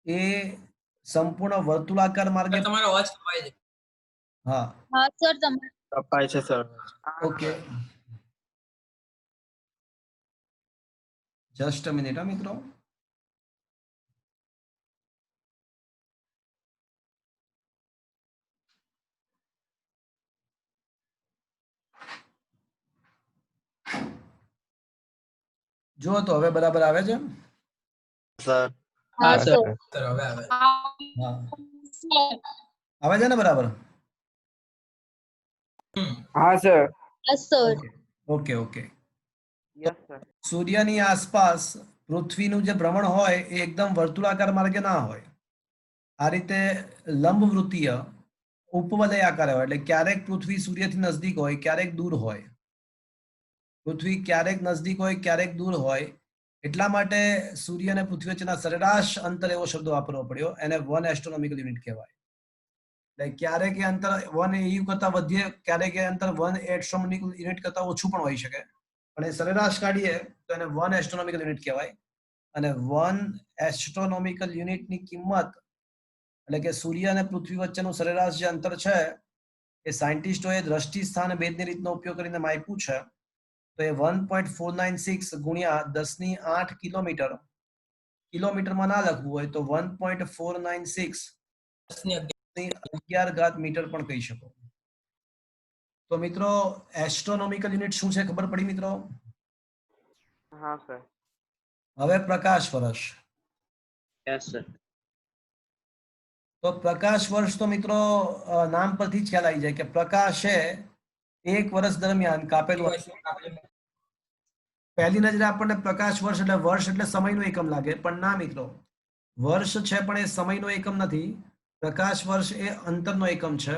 એ સંપૂર્ણ વર્તુળાકાર માર્ગે. તમારો અવાજ કપાય છે. હા હા સર, તમે કપાય છે sir. Okay, just a minute હા મિત્રો. જો તો હવે બરાબર આવે છે? સર. હા હા સર. સર. સર હવે આવે. હા, સર આવે છે ને બરાબર? હા sir. Yes sir okay okay. Yes sir. સૂર્યની આસપાસ પૃથ્વીનું જે ભ્રમણ હોય એ એકદમ વર્તુળાકાર માર્ગે ના હોય. આ રીતે લંબવૃત્તીય ઉપવલય આકારે હોય. એટલે ક્યારેક પૃથ્વી સૂર્યથી નજદીક હોય, ક્યારેક દૂર હોય. પૃથ્વી ક્યારેક નજદીક હોય, ક્યારેક દૂર હોય. એટલા માટે સૂર્ય અને પૃથ્વી વચ્ચેના સરેરાશ અંતર એવો શબ્દ વાપરવો પડ્યો. એને 1 એસ્ટ્રોનોમિકલ યુનિટ કહેવાય. એટલે ક્યારેક એ અંતર 1 AU કરતા વધે, ક્યારેક એ અંતર 1 એસ્ટ્રોનોમિકલ યુનિટ કરતા ઓછું પણ હોઈ શકે. પણ એ સરેરાશ કાઢીએ તો એને 1 એસ્ટ્રોનોમિકલ યુનિટ કહેવાય. અને 1 એસ્ટ્રોનોમિકલ યુનિટની કિંમત એટલે કે સૂર્ય અને પૃથ્વી વચ્ચેનું સરેરાશ જે અંતર છે એ સાયન્ટિસ્ટોએ દ્રષ્ટિ સ્થાન ભેદની રીતનો ઉપયોગ કરીને માપ્યું છે. તો એ 1.496 ગુણ્યા 10⁸ કિલોમીટર. કિલોમીટરમાં ના લખવું હોય તો 1.496 10⁻11 મીટર પણ કહી શકો. તો મિત્રો એસ્ટ્રોનોમિકલ યુનિટ શું છે ખબર પડી મિત્રો? હા સર. હવે પ્રકાશ વર્ષ. Yes sir. તો પ્રકાશ વર્ષ તો મિત્રો નામ પરથી જ ખ્યાલ આવી જાય કે પ્રકાશ એ એક વર્ષ દરમિયાન કાપેલું. પહેલી નજરે આપણને પ્રકાશ વર્ષ એટલે સમયનો એકમ લાગે, પણ ના મિત્રો, વર્ષ છે પણ એ સમયનો એકમ નથી. પ્રકાશ વર્ષ એ અંતરનો એકમ છે.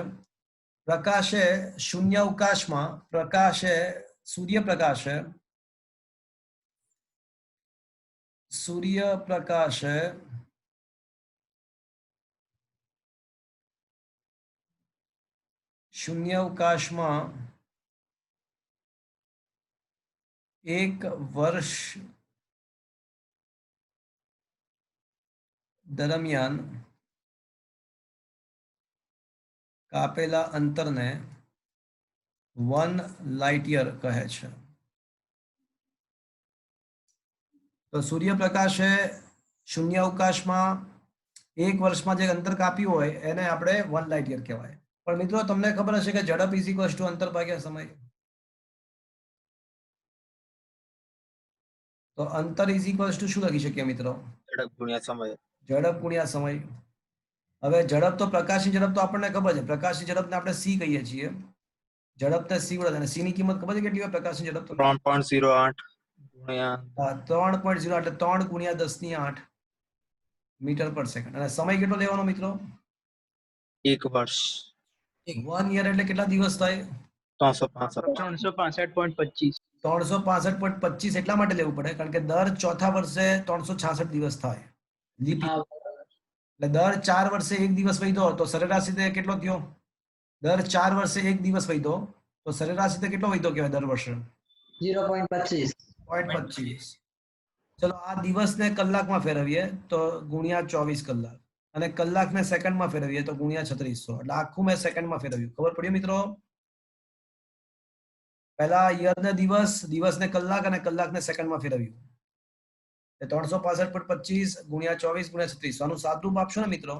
પ્રકાશ એ શૂન્યાવકાશમાં, પ્રકાશ એ સૂર્યપ્રકાશ એ શૂન્યાવકાશમાં 1 વર્ષ દરમિયાન કાપેલા અંતરને 1 લાઇટ યર કહે છે. તો સૂર્યપ્રકાશ એ શૂન્યાવકાશમાં 1 વર્ષમાં જે અંતર કાપ્યું હોય એને આપણે 1 લાઇટ યર કહેવાય. પણ મિત્રો તમને ખબર હશે કે ઝડપ = અંતર ભાગ્યા સમય. તો અંતર = શું લખી શકીએ મિત્રો? ઝડપ ગુણ્યા સમય. ઝડપ ગુણ્યા સમય. હવે ઝડપ તો પ્રકાશની ઝડપ તો આપણને ખબર છે. પ્રકાશની ઝડપને આપણે c કહીએ છીએ. ઝડપને c વડે, અને c ની કિંમત ખબર છે કેટલી હોય પ્રકાશની ઝડપ? 3.08 ગુણ્યા 3.0 એટલે 3 ગુણ્યા 10⁸ મીટર પર સેકન્ડ. અને સમય કેટલો લેવાનો મિત્રો? 1 વર્ષ. 1 યર એટલે કેટલા દિવસ થાય? 365. 365.25. 365.25 એટલા માટે લેવું પડે કારણ કે દર ચોથા વર્ષે 366 દિવસ થાય. Leap year. એટલે દર 4 વર્ષે 1 દિવસ વધ્યો તો સરેરાશ રીતે કેટલો થયો? દર 4 વર્ષે 1 દિવસ વધ્યો તો સરેરાશ રીતે કેટલો વધ્યો કહેવાય દર વર્ષે? 0.25. 0.25. ચલો આ દિવસને કલાકમાં ફેરવીએ તો ગુણ્યા 24 કલાક, અને કલાકને સેકન્ડમાં ફેરવીએ તો ગુણ્યા 3600. એટલે આખું મેં સેકન્ડમાં ફેરવ્યું. ખબર પડી મિત્રો? પહેલા યરને દિવસ, દિવસને કલાક અને કલાકને સેકન્ડમાં ફેરવ્યું. 365.25 ગુણ્યા 24 ગુણ્યા 3600. આનું સાદુરૂપ આપશો ને મિત્રો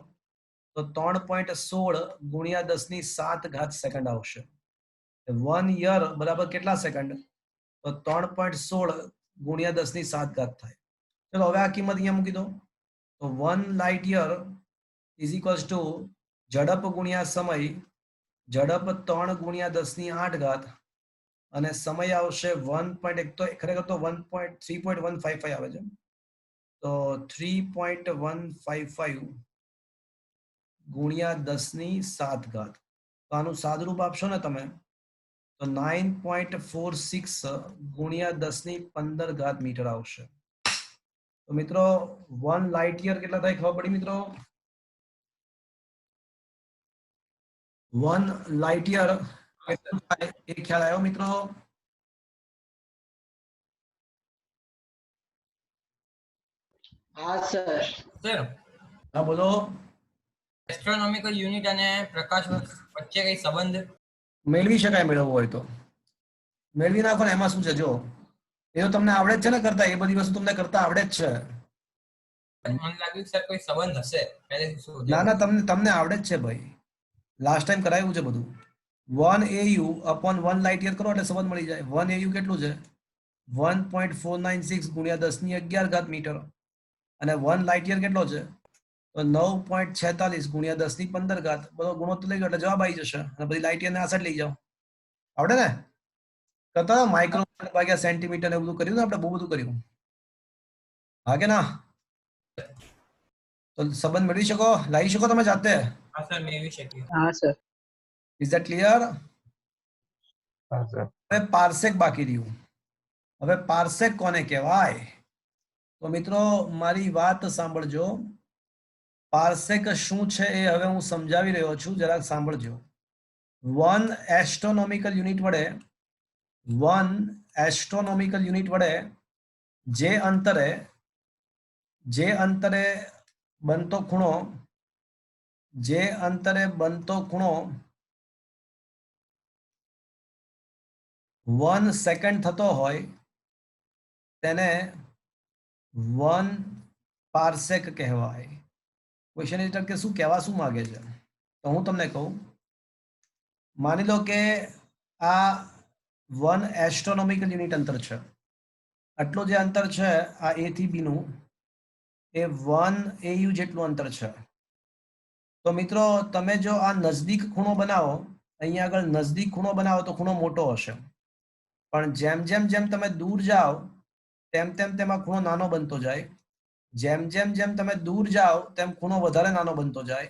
તો 3.16 ગુણ્યા 10⁷ સેકન્ડ આવશે. 1 યર બરાબર કેટલા સેકન્ડ? તો 3.16 ગુણ્યા 10⁷ થાય. ચલો હવે આ કિંમત અહીંયા મૂકી દો. તો 1 લાઇટ યર = ઝડપ ગુણ્યા સમય. ઝડપ 3 ગુણ્યા 10⁸, અને સમય આવશે 1. તો ખરેખર તો 3.155 આવે છે. તો 3.155 ગુણ્યા 10⁷. તો આનું સાદુરૂપ આપશો ને તમે તો 9.46 ગુણ્યા 10⁻15 મીટર આવશે. તો મિત્રો 1 લાઇટ યર કેટલા થાય ખબર પડી મિત્રો? 1 લાઇટ યર કેટલું થાય એ ખ્યાલ આવ્યો મિત્રો? હા સર. સર હા બોલો. એસ્ટ્રોનોમિકલ યુનિટ અને પ્રકાશ વર્ષ વચ્ચે કઈ સંબંધ? મેળવી શકાય, મેળવવું હોય તો મેળવી નાખો ને. એમાં શું છે, જો એ તો તમને આવડે જ છે ને કરતા, એ બધી વસ્તુ તમને કરતા આવડે જ છે. મને લાગ્યું સર કોઈ સંબંધ હશે પહેલેથી શોધ્યો. ના ના, તમને આવડે જ છે ભાઈ. લાસ્ટ ટાઈમ કરાવ્યું છે બધું. 1 AU upon 1 લાઇટ યર કરો એટલે સંબંધ મળી જાય. 1 AU કેટલું છે? 1.496 ગુણ્યા 10⁻11 મીટર. અને 1 લાઇટ યર કેટલો છે? તો 9.46 ગુણ્યા 10 ની 15 ઘાત બધો ગુણોત્તર લઈ ગયો એટલે જવાબ આવી જશે અને બધી લાઈટ એને આ સાઈડ લઈ જાઓ આવડે ને કરતા માઇક્રોમીટર ભાગ્યા સેન્ટીમીટર ને બધું કર્યું ને આપણે બહુ બધું કર્યું હા કે ના તો સંબંધ મેળવી શકો લાવી શકો તમે જાતે હા સર મેળવી શકીએ हाँ सर ઇઝ ધેટ ક્લિયર હા સર હવે પાર્સેક બાકી રહ્યું હવે પાર્સેક કોને કહેવાય તો મિત્રો મારી વાત સાંભળજો પાર્સેક શું છે એ હવે હું સમજાવી રહ્યો છું જરાક સાંભળજો 1 એસ્ટ્રોનોમિકલ યુનિટ વડે જે અંતરે બનતો ખૂણો 1 સેકન્ડ થતો હોય તેને 1 પાર્સેક કહેવાય ક્વેશ્ચન એ કે શું કહેવા શું માંગે છે તો હું તમને કહું માની લો કે આ 1 એસ્ટ્રોનોમિકલ યુનિટ અંતર છે આટલું જે અંતર છે આ A થી B નું એ 1 AU જેટલું અંતર છે તો મિત્રો તમે જો આ નજદીક ખૂણો બનાવો અહીંયા આગળ નજદીક ખૂણો બનાવો તો ખૂણો મોટો હશે પણ જેમ તમે દૂર જાઓ તેમ તેમાં ખૂણો નાનો બનતો જાય જેમ તમે દૂર જાઓ તેમ ખૂણો વધારે નાનો બનતો જાય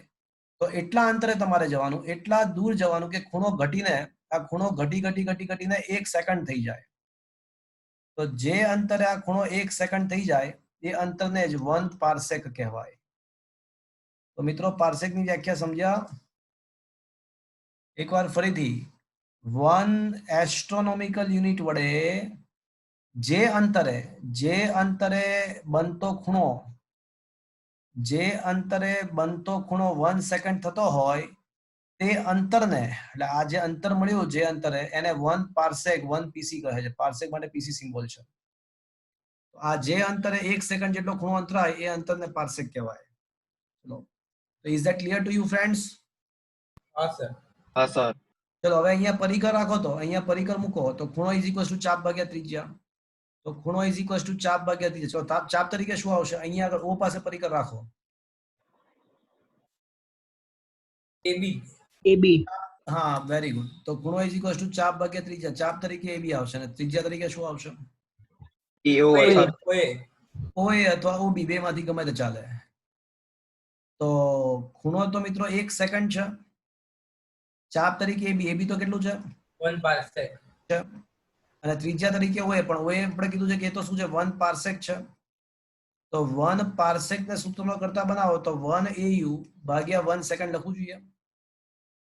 તો એટલા અંતરે તમારે જવાનું એટલા દૂર જવાનું કે ખૂણો ઘટીને આ ખૂણો ઘટીને 1 સેકન્ડ થઈ જાય તો જે અંતરે આ ખૂણો 1 સેકન્ડ થઈ જાય એ અંતરને જ 1 પાર્સેક કહેવાય તો મિત્રો પાર્સેકની વ્યાખ્યા સમજ્યા એકવાર ફરીથી 1 એસ્ટ્રોનોમિકલ યુનિટ વડે જે અંતરે બનતો ખૂણો 1 સેકન્ડ થતો હોય તે અંતરને એટલે આ જે અંતર મળ્યું જે અંતરે એને 1 પાર્સેક 1 પીસી કહે છે પાર્સેક માટે પીસી સિમ્બોલ છે આ જે અંતરે 1 સેકન્ડ જેટલો ખૂણો અંતરાય એ અંતરને પાર્સેક કહેવાય ચલો તો is that clear to you friends હા સર હા સર ચલો હવે અહીંયા પરિકર રાખો તો અહીંયા પરિકર મૂકો તો ખૂણો ઇઝ ઇક્વલ્સ ટુ ચાપ ભાગ્યા ત્રિજ્યા તો ખૂણો ઇઝ ઇક્વલ્સ ટુ ચાપ ભાગ્યા ત્રિજ્યા ચલો ચાપ તરીકે શું આવશે અહીંયા આગળ O પાસે પરિકર રાખો AB AB હા વેરી ગુડ તો ખૂણો ઇઝ ઇક્વલ્સ ટુ ચાપ ભાગ્યા ત્રિજ્યા ચાપ તરીકે AB આવશે અને ત્રિજ્યા તરીકે શું આવશે EO અથવા OA OA અથવા OB બે માંથી ગમે તે ચાલે તો ખૂણો તો મિત્રો 1 સેકન્ડ છે ચાપ તરીકે AB તો કેટલું છે 1 પાર્સેક અને ત્રિજ્યા તરીકે OA પણ OA આપણે કીધું છે કે એ તો શું છે 1 પાર્સેક છે તો 1 પાર્સેક ને સૂત્રમાં કરતા બનાવો તો 1 AU ભાગ્યા 1 સેકન્ડ લખવું જોઈએ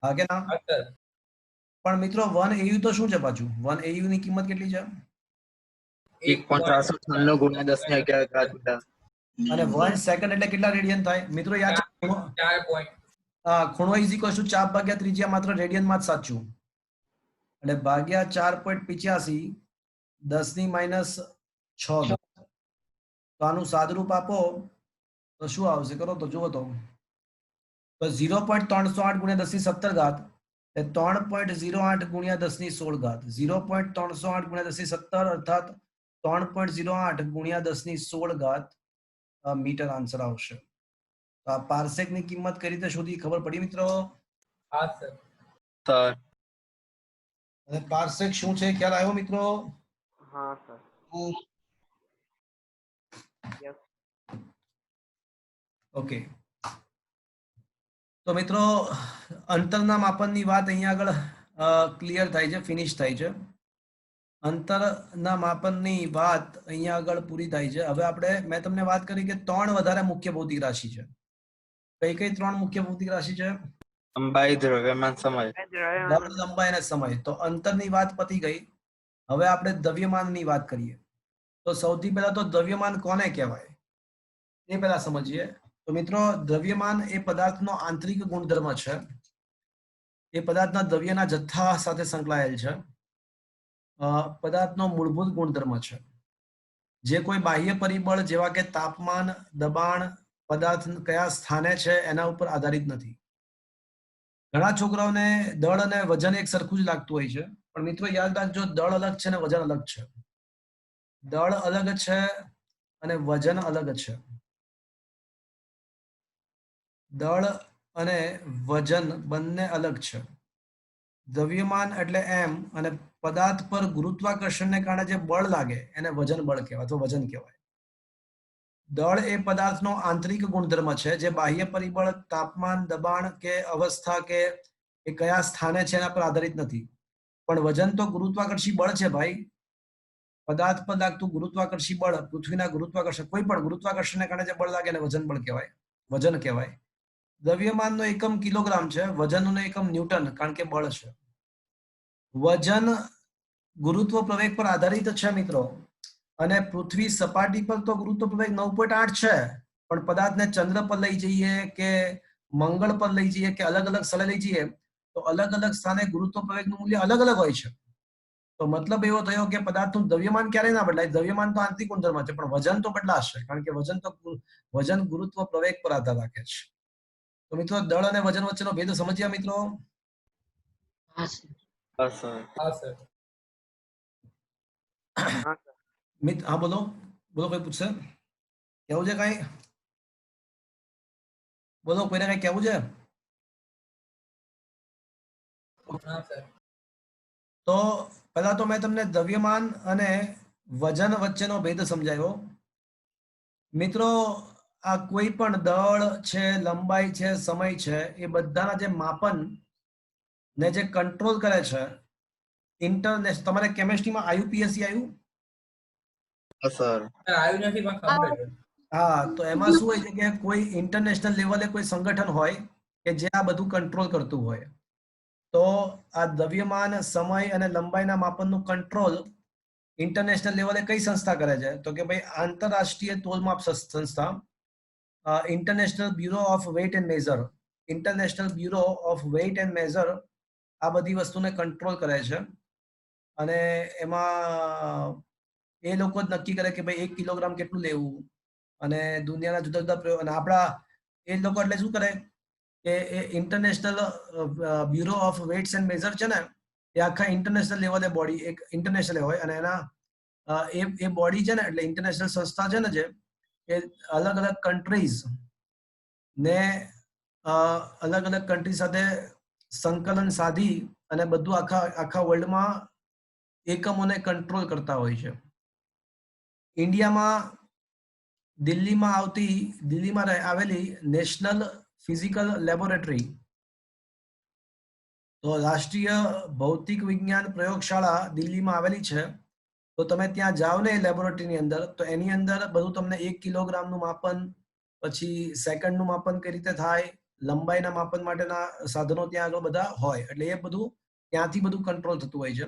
હા કે ના હા સર પણ મિત્રો 1 AU તો શું છે પાછું 1 AU ની કિંમત કેટલી છે 1.496 ગુણ્યા 10 ની 11 ઘાત મીટર અને 1 સેકન્ડ એટલે કેટલા રેડિયન થાય મિત્રો યાદ છે ખૂણો 4 પોઈન્ટ ખૂણો ઇઝ ઇક્વલ ટુ ચાપ ભાગ્યા ત્રિજ્યા માત્ર રેડિયન માં જ સાચું એટલે ભાગ્યા 4.85 10 ની -6 તો આનું સાદરૂપ આપો તો શું આવશે કરો તો જુઓ તો 0.308 ગુણ્યા 10 ની 17 ઘાત એ 3.08 ગુણ્યા 10 ની 16 ઘાત 0.308 ગુણ્યા 10 ની 17 અર્થાત 3.08 ગુણ્યા 10 ની 16 ઘાત મીટર આન્સર આવશે તો આ પાર્સેક ની કિંમત કઈ રીતે શોધી ખબર પડી મિત્રો હા સર સર અને પાર્સેક શું છે ખ્યાલ આવ્યો મિત્રો હા સર ઓકે તો મિત્રો અંતરના માપનની વાત અહીંયા આગળ ક્લિયર થાય છે ફિનિશ થાય છે અંતરના માપનની વાત અહીંયા આગળ પૂરી થાય છે હવે આપણે મેં તમને વાત કરી કે 3 વધારે મુખ્ય ભૌતિક રાશિ છે કઈ 3 મુખ્ય ભૌતિક રાશિ છે લંબાઈ દ્રવ્યમાન સમય દળ લંબાઈ અને સમય તો અંતરની વાત પતી ગઈ હવે આપણે દ્રવ્યમાનની વાત કરીએ તો સૌથી પહેલા તો દ્રવ્યમાન કોને કહેવાય એ પહેલા સમજીએ તો મિત્રો દ્રવ્યમાન એ પદાર્થનો આંતરિક ગુણધર્મ છે એ પદાર્થના દ્રવ્યના જથ્થા સાથે સંકળાયેલ છે પદાર્થનો મૂળભૂત ગુણધર્મ છે જે કોઈ બાહ્ય પરિબળ જેવા કે તાપમાન દબાણ પદાર્થ કયા સ્થાને છે એના ઉપર આધારિત નથી ઘણા છોકરાઓને દળ અને વજન એક સરખું જ લાગતું હોય છે પણ મિત્રો યાદ રાખજો દળ અલગ છે અને વજન અલગ છે દળ અલગ છે અને વજન અલગ છે દળ અને વજન બંને અલગ છે. દ્રવ્યમાન એટલે એમ, અને પદાર્થ પર ગુરુત્વાકર્ષણને કારણે જે બળ લાગે એને વજન બળ કહેવાય અથવા વજન કહેવાય. દળ એ પદાર્થનો આંતરિક ગુણધર્મ છે જે બાહ્ય પરિબળ, તાપમાન, દબાણ કે અવસ્થા કે એ કયા સ્થાને છે એના પર આધારિત નથી. પણ વજન તો ગુરુત્વાકર્ષી બળ છે ભાઈ. પદાર્થ પર લાગતું ગુરુત્વાકર્ષી બળ, પૃથ્વીના ગુરુત્વાકર્ષણ, કોઈ પણ ગુરુત્વાકર્ષણને કારણે જે બળ લાગે એને વજન બળ કહેવાય, વજન કહેવાય. દ્રવ્યમાનનો એકમ કિલોગ્રામ છે, વજનનો એકમ ન્યૂટન, કારણ કે બળ છે. વજન ગુરુત્વ પ્રવેગ પર આધારિત છે મિત્રો. અને પૃથ્વી સપાટી પર તો ગુરુત્વ પ્રવેગ 9.8 છે, પણ પદાર્થને ચંદ્ર પર લઈ જઈએ કે મંગળ પર લઈ જઈએ કે અલગ અલગ સ્થળે લઈ જઈએ તો અલગ અલગ સ્થાને ગુરુત્વ પ્રવેગનું મૂલ્ય અલગ અલગ હોય છે. તો મતલબ એવો થયો કે પદાર્થનું દ્રવ્યમાન ક્યારેય ના બદલાય. દ્રવ્યમાન તો આંતરિક ગુણધર્મ છે, પણ વજન તો બદલાશે, કારણ કે વજન ગુરુત્વ પ્રવેગ પર આધાર રાખે છે. તો મિત્રો દળ અને વજન વચ્ચેનો ભેદ સમજ્યા મિત્રો? હા સર. હા સર. હા સર. હા સર. હા બોલો બોલો, કોઈ પૂછશે? કેવું છે કઈ? બોલો, કોઈને કઈ કેવું છે? હા સર. તો પહેલા તો મેં તમને દ્રવ્યમાન અને વજન વચ્ચેનો ભેદ સમજાવ્યો. મિત્રો આ કોઈ પણ દળ છે, લંબાઈ છે, સમય છે, એ બધાના જે માપન ને જે કંટ્રોલ કરે છે ઇન્ટરનેશનલ. તમારે કેમેસ્ટ્રીમાં આયુપીએસસી આવ્યું? હા સર. આવ્યું નથી પણ ખબર છે. હા, તો એમાં શું હોય છે કે કોઈ ઇન્ટરનેશનલ લેવલે કોઈ સંગઠન હોય કે જે આ બધું કંટ્રોલ કરતું હોય. તો આ દ્રવ્યમાન, સમય અને લંબાઈના માપનનું કંટ્રોલ ઇન્ટરનેશનલ લેવલે કઈ સંસ્થા કરે છે? તો કે ભાઈ આંતરરાષ્ટ્રીય તોલમાપ સંસ્થા, international bureau of weight and measure. International bureau of weight and measure આ બધી વસ્તુને કંટ્રોલ કરે છે. અને એમાં એ લોકો જ નક્કી કરે કે ભાઈ 1 કિલોગ્રામ કેટલું લેવું, અને દુનિયાના જુદા જુદા પ્રયોગ. અને આપણા એ લોકો એટલે શું કરે કે એ international bureau of weights and measure છે ને, એ આખા ઇન્ટરનેશનલ લેવલે બોડી એક ઇન્ટરનેશનલ હોય, અને એના એ બોડી છે ને, એટલે ઇન્ટરનેશનલ સંસ્થા છે ને, જે એ અલગ અલગ કન્ટ્રીઝ ને અલગ અલગ કન્ટ્રી સાથે સંકલન સાધી અને બધું આખા વર્લ્ડમાં એકમોને કંટ્રોલ કરતા હોય છે. ઇન્ડિયામાં દિલ્હીમાં આવેલી નેશનલ ફિઝિકલ લેબોરેટરી, તો રાષ્ટ્રીય ભૌતિક વિજ્ઞાન પ્રયોગશાળા દિલ્હીમાં આવેલી છે. તો તમે ત્યાં જાઓ ને એ લેબોરેટરીની અંદર, તો એની અંદર બધું તમને 1 કિલોગ્રામનું માપન, પછી સેકન્ડનું માપન કઈ રીતે થાય, લંબાઈના માપન માટેના સાધનો ત્યાં આગળ બધા હોય. એટલે એ બધું ત્યાંથી બધું કંટ્રોલ થતું હોય છે.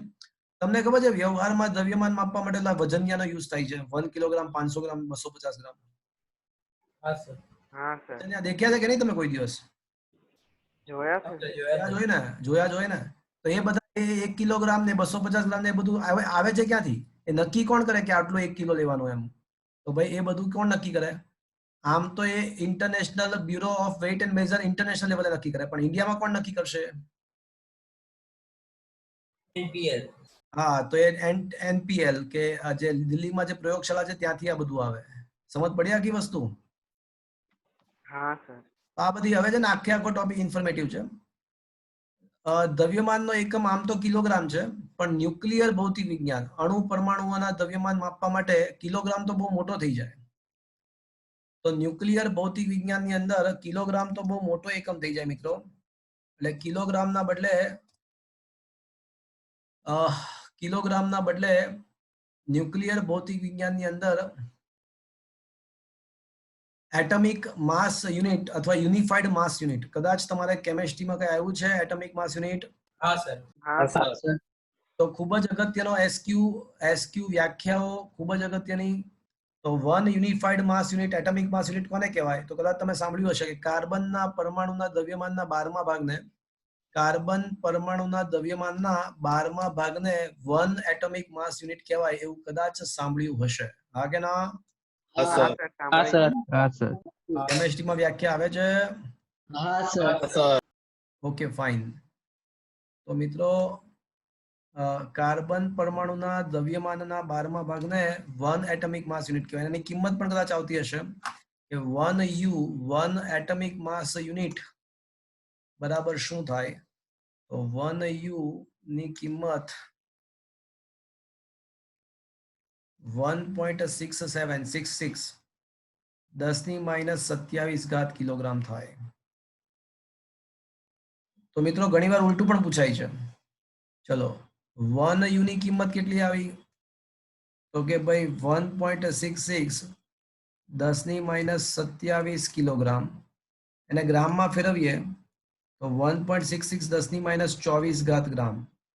તમને ખબર છે વ્યવહારમાં દ્રવ્યમાન માપવા માટે વજનિયાનો યુઝ થાય છે? 1 કિલોગ્રામ, 500 ગ્રામ, 250 ગ્રામ. હા સર. હા સર. વજનિયા દેખ્યા છે કે નહીં તમે કોઈ દિવસ? જોયા હા છે. સર, જોયા જોઈ ને. તો એ બધા 1 કિલોગ્રામ ને 250 ગ્રામ ને એ બધું આવે છે ક્યાંથી? એ નક્કી કોણ કરે કે આટલું 1 કિલો લેવાનું એમ? તો ભાઈ એ બધું કોણ નક્કી કરે? આમ તો એ international bureau of weight and measure international લેવલે નક્કી કરે, પણ ઇન્ડિયામાં કોણ નક્કી કરશે? NPL. હા, તો એ એનપીએલ કે આ જે દિલ્હીમાં જે પ્રયોગશાળા છે ત્યાંથી આ બધું આવે. સમજ પડી આખી વસ્તુ? હા સર. આ બધી હવે છે ને આખો ટોપિક ઇન્ફોર્મેટિવ છે. દ્રવ્યમાનનો એકમ આમ તો કિલોગ્રામ છે, પણ ન્યુક્લિયર ભૌતિક વિજ્ઞાન, અણુ પરમાણુઓના દ્રવ્યમાન માપવા માટે કિલોગ્રામ તો બહુ મોટો થઈ જાય. તો ન્યુક્લિયર ભૌતિક વિજ્ઞાનની અંદર કિલોગ્રામ તો બહુ મોટો એકમ થઈ જાય મિત્રો. એટલે કિલોગ્રામના બદલે ન્યુક્લિયર ભૌતિક વિજ્ઞાનની અંદર એટમિક માસ યુનિટ અથવા યુનિફાઈડ માસ યુનિટ, કદાચ તમારે કેમેસ્ટ્રીમાં કઈ આવ્યું છે એટમિક માસ યુનિટ? હા સર. હા સર. તો ખૂબ જ અગત્યનો એસક્યુ વ્યાખ્યાઓ ખૂબ જ અગત્યની. તો 1 યુનિફાઈડ માસ યુનિટ, એટમિક માસ યુનિટ કોને કહેવાય? તો કદાચ તમે સાંભળ્યું હશે કે કાર્બનના પરમાણુના દ્રવ્યમાનના 12મા ભાગને 1 એટમિક માસ યુનિટ કહેવાય, એવું કદાચ સાંભળ્યું હશે. હા કે ના? હા હા સર. સર. સાંભળ્યું. હા સર. કેમેસ્ટ્રીમાં વ્યાખ્યા આવે છે? હા સર. હા સર. Okay fine. તો મિત્રો કાર્બન પરમાણુના દ્રવ્યમાનના 12મા ભાગને 1 એટમિક માસ યુનિટ કહેવાય. એની કિંમત પણ કદાચ આવતી હશે કે 1 U 1 એટમિક માસ યુનિટ બરાબર શું થાય? તો 1 U ની કિંમત 1.6766 10⁻27 કિલોગ્રામ થાય. તો મિત્રો ઘણીવાર ઉલટું પણ પૂછાય છે. ચલો 1 U ની કિંમત કેટલી આવી? તો કે ભાઈ 1.66 10⁻27 કિલોગ્રામ, એને ગ્રામમાં ફેરવીએ તો 1.66 10⁻24 ગ્રામ,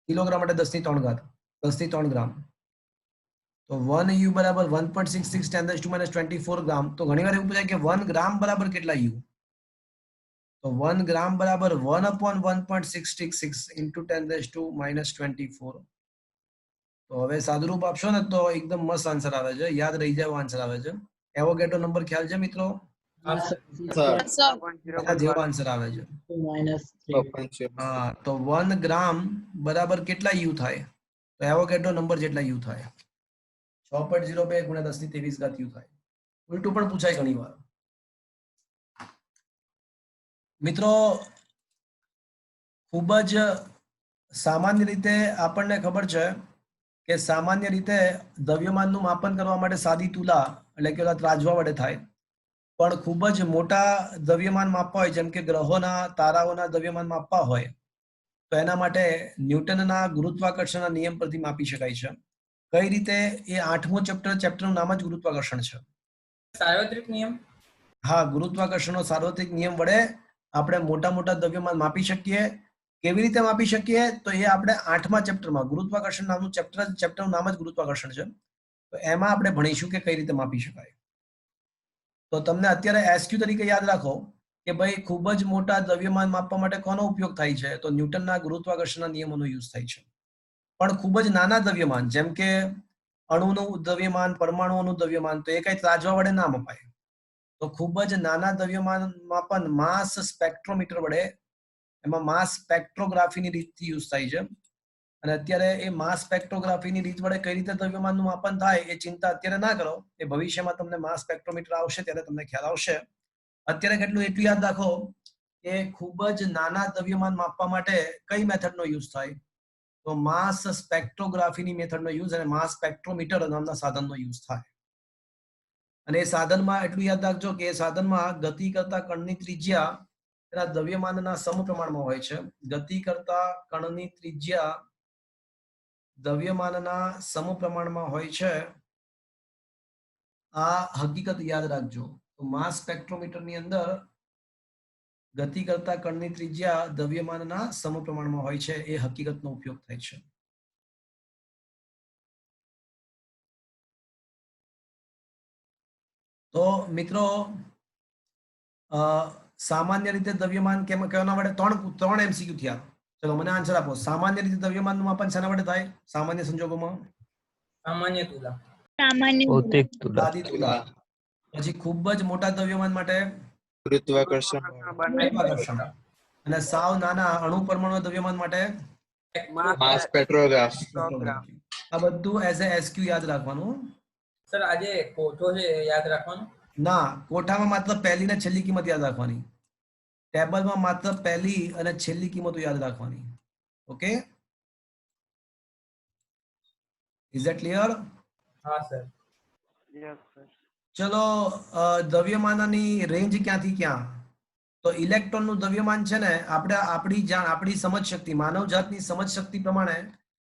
કિલોગ્રામ એટલે 10⁻3 ગ્રામ. તો 1 U બરાબર 1.66 10⁻24 ગ્રામ. તો ઘણીવાર એવું પૂછાય કે 1 ગ્રામ બરાબર કેટલા U? તો 1 ગ્રામ બરાબર 1/1.66 into 10⁻24. તો હવે સાદુરૂપ આપશો ને તો એકદમ મસ્ત આન્સર આવે છે, યાદ રહી જાય એવો આન્સર આવે છે. એવોગેડ્રો નંબર ખ્યાલ છે મિત્રો? હા સર. સર એના જેવો આન્સર આવે છે. -3. હા, તો 1 ગ્રામ બરાબર કેટલા યુ થાય? તો એવોગેડ્રો નંબર જેટલા યુ થાય. 6.02 × 10⁻23 યુ થાય. ઉલટું પણ પૂછાય ઘણી વાર. મિત્રો ખૂબ જ સામાન્ય રીતે આપણને ખબર છે કે સામાન્ય રીતે દ્રવ્યમાનનું માપન કરવા માટે સાદી તુલા એટલે કે ત્રાજવા વડે થાય. પણ ખૂબ જ મોટા દ્રવ્યમાન માપવા હોય, જેમ કે ગ્રહોના, તારાઓના દ્રવ્યમાન માપવા હોય, તો એના માટે ન્યૂટનના ગુરુત્વાકર્ષણના નિયમ પરથી માપી શકાય છે. કઈ રીતે? એ 8મો ચેપ્ટરનું નામ જ ગુરુત્વાકર્ષણ છે. સાર્વત્રિક નિયમ. હા, ગુરુત્વાકર્ષણનો સાર્વત્રિક નિયમ વડે આપણે મોટા મોટા દ્રવ્યમાન માપી શકીએ. કેવી રીતે માપી શકીએ? તો એ આપણે 8મા ચેપ્ટરમાં, ગુરુત્વાકર્ષણ નામનું ચેપ્ટરનું નામ જ ગુરુત્વાકર્ષણ છે, તો એમાં આપણે ભણીશું કે કઈ રીતે માપી શકાય. તો તમને અત્યારે એસક્યુ તરીકે યાદ રાખો કે ભાઈ ખૂબ જ મોટા દ્રવ્યમાન માપવા માટે કોનો ઉપયોગ થાય છે? તો ન્યૂટનના ગુરુત્વાકર્ષણના નિયમોનો યુઝ થાય છે. પણ ખૂબ જ નાના દ્રવ્યમાન, જેમ કે અણુનું દ્રવ્યમાન, પરમાણુઓનું દ્રવ્યમાન, તો એ કઈ ત્રાજવા વડે ના મપાય. તો ખૂબ જ નાના દ્રવ્યમાન માપન માસ સ્પેક્ટ્રોમીટર વડે, એમાં માસ સ્પેક્ટ્રોગ્રાફીની રીતથી યુઝ થાય છે. અને અત્યારે એ માસ સ્પેક્ટ્રોગ્રાફીની રીત વડે કઈ રીતે દ્રવ્યમાનનું માપન થાય એ ચિંતા અત્યારે ના કરો. એ ભવિષ્યમાં તમને માસ સ્પેક્ટ્રોમીટર આવશે ત્યારે તમને ખ્યાલ આવશે. અત્યારે એટલું યાદ રાખો કે ખૂબ જ નાના દ્રવ્યમાન માપવા માટે કઈ મેથડનો યુઝ થાય? તો માસ સ્પેક્ટ્રોગ્રાફીની મેથડનો યુઝ અને માસ સ્પેક્ટ્રોમીટર નામના સાધનનો યુઝ થાય. અને એ સાધનમાં એટલું યાદ રાખજો કે એ સાધનમાં ગતિ કરતા કણની ત્રિજ્યા તેના દ્રવ્યમાનના સમપ્રમાણમાં હોય છે. ગતિ કરતા કણની ત્રિજ્યા દ્રવ્યમાનના સમપ્રમાણમાં હોય છે. આ હકીકત યાદ રાખજો. તો માસ સ્પેક્ટ્રોમીટરની અંદર ગતિ કરતા કણની ત્રિજ્યા દ્રવ્યમાનના સમપ્રમાણમાં હોય છે, એ હકીકતનો ઉપયોગ થાય છે. તો મિત્રો સામાન્ય રીતે દ્રવ્યમાન કહેવાના વડે ત્રણ એમસીક્યુ થયા. ચલો મને આન્સર આપો. સામાન્ય રીતે દ્રવ્યમાનનું માપન શેના વડે થાય સામાન્ય સંજોગોમાં? સામાન્ય તુલા. ભૌતિક તુલા. સાદી તુલા. પછી ખૂબ જ મોટા દ્રવ્યમાન માટે ગુરુત્વાકર્ષણ ગુરુત્વાકર્ષણ. અને સાવ નાના અણુ પરમાણુ દ્રવ્યમાન માટે માસ સ્પેક્ટ્રોગ્રાફ. આ બધું એઝ એ એસક્યુ યાદ રાખવાનું. સર આજે કોઠો છે યાદ રાખવાનું? ના, કોઠામાં માત્ર પહેલી ને છેલ્લી કિંમત યાદ રાખવાની. ટેબલમાં માત્ર પહેલી અને છેલ્લી કિંમતો યાદ રાખવાની. Okay, is that clear? હા સર. ચલો દ્રવ્યમાનની રેન્જ ક્યાંથી ક્યાં? તો ઇલેક્ટ્રોનનું દ્રવ્યમાન છે ને, આપણે આપણી સમજ શક્તિ, માનવ જાતની સમજ શક્તિ પ્રમાણે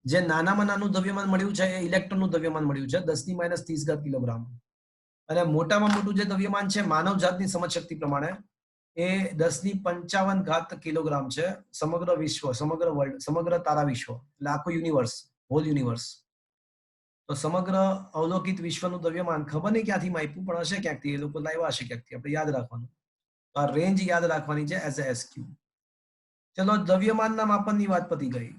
જે નાનામાં નાનું દ્રવ્યમાન મળ્યું છે એ ઇલેક્ટ્રોનનું દ્રવ્યમાન મળ્યું છે 10⁻30 કિલોગ્રામ. અને મોટામાં મોટું જે દ્રવ્યમાન છે માનવ જાતની સમજ શક્તિ પ્રમાણે એ 10⁻55 કિલોગ્રામ છે. સમગ્ર વિશ્વ, સમગ્ર વર્લ્ડ, સમગ્ર તારા વિશ્વ એટલે આખું યુનિવર્સ, હોલ યુનિવર્સ. તો સમગ્ર અવલોકિત વિશ્વનું દ્રવ્યમાન ખબર નહીં ક્યાંથી માપ્યું, પણ હશે ક્યાંકથી, એ લોકો લાવ્યા હશે ક્યાંકથી, આપણે યાદ રાખવાનું. તો આ રેન્જ યાદ રાખવાની છે એઝ એ એસક્યુ. ચલો દ્રવ્યમાનના માપનની વાત પતી ગઈ,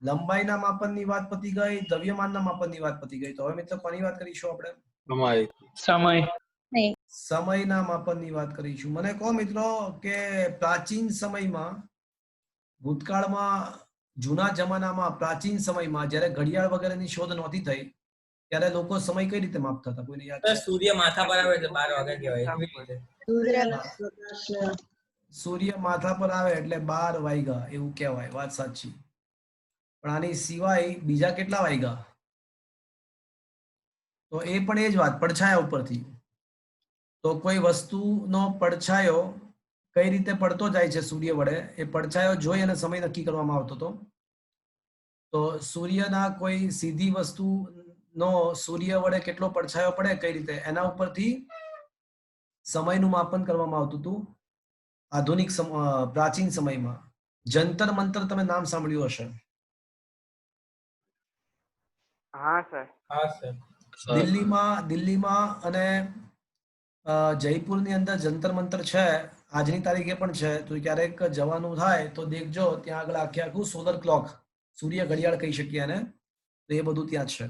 લંબાઈના માપનની વાત પતી ગઈ, દ્રવ્યમાનના માપનની વાત પતી ગઈ. તો હવે મિત્રો કોની વાત કરીશું આપણે? સમયના માપનની વાત કરીશું. મને કહો મિત્રો કે પ્રાચીન સમયમાં, ભૂતકાળમાં, જૂના જમાનામાં, પ્રાચીન સમયમાં જ્યારે ઘડિયાળ વગેરેની શોધ નહોતી થઈ ત્યારે લોકો સમય કઈ રીતે માપતા હતા, કોઈને યાદ સર છે? સૂર્ય માથા પર આવે એટલે 12 વાગે કહેવાય એવી રીતે. સૂર્ય માથા પર આવે એટલે 12 વાગ્યા એવું કહેવાય, વાત સાચી. પણ આની સિવાય બીજા કેટલા વાગ્યા? તો એ પણ એ જ વાત, પડછાયા ઉપરથી. તો કોઈ વસ્તુનો પડછાયો કઈ રીતે પડતો જાય છે સૂર્ય વડે, એ પડછાયો જોઈ અને સમય નક્કી કરવામાં આવતો હતો. તો સૂર્યના કોઈ સીધી વસ્તુનો સૂર્ય વડે કેટલો પડછાયો પડે કઈ રીતે, એના ઉપરથી સમયનું માપન કરવામાં આવતું હતું આધુનિક પ્રાચીન સમયમાં. જંતર મંતર તમે નામ સાંભળ્યું હશે. હા સર. હા સર. દિલ્હીમાં અને જયપુરની અંદર જંતર મંતર છે, આજની તારીખે પણ છે. તો ક્યારેક જવાનું થાય તો દેખજો, ત્યાં આગળ આખું સોલર ક્લોક, સૂર્ય ઘડિયાળ કહી શકીએ એને, તો એ બધું ત્યાં છે.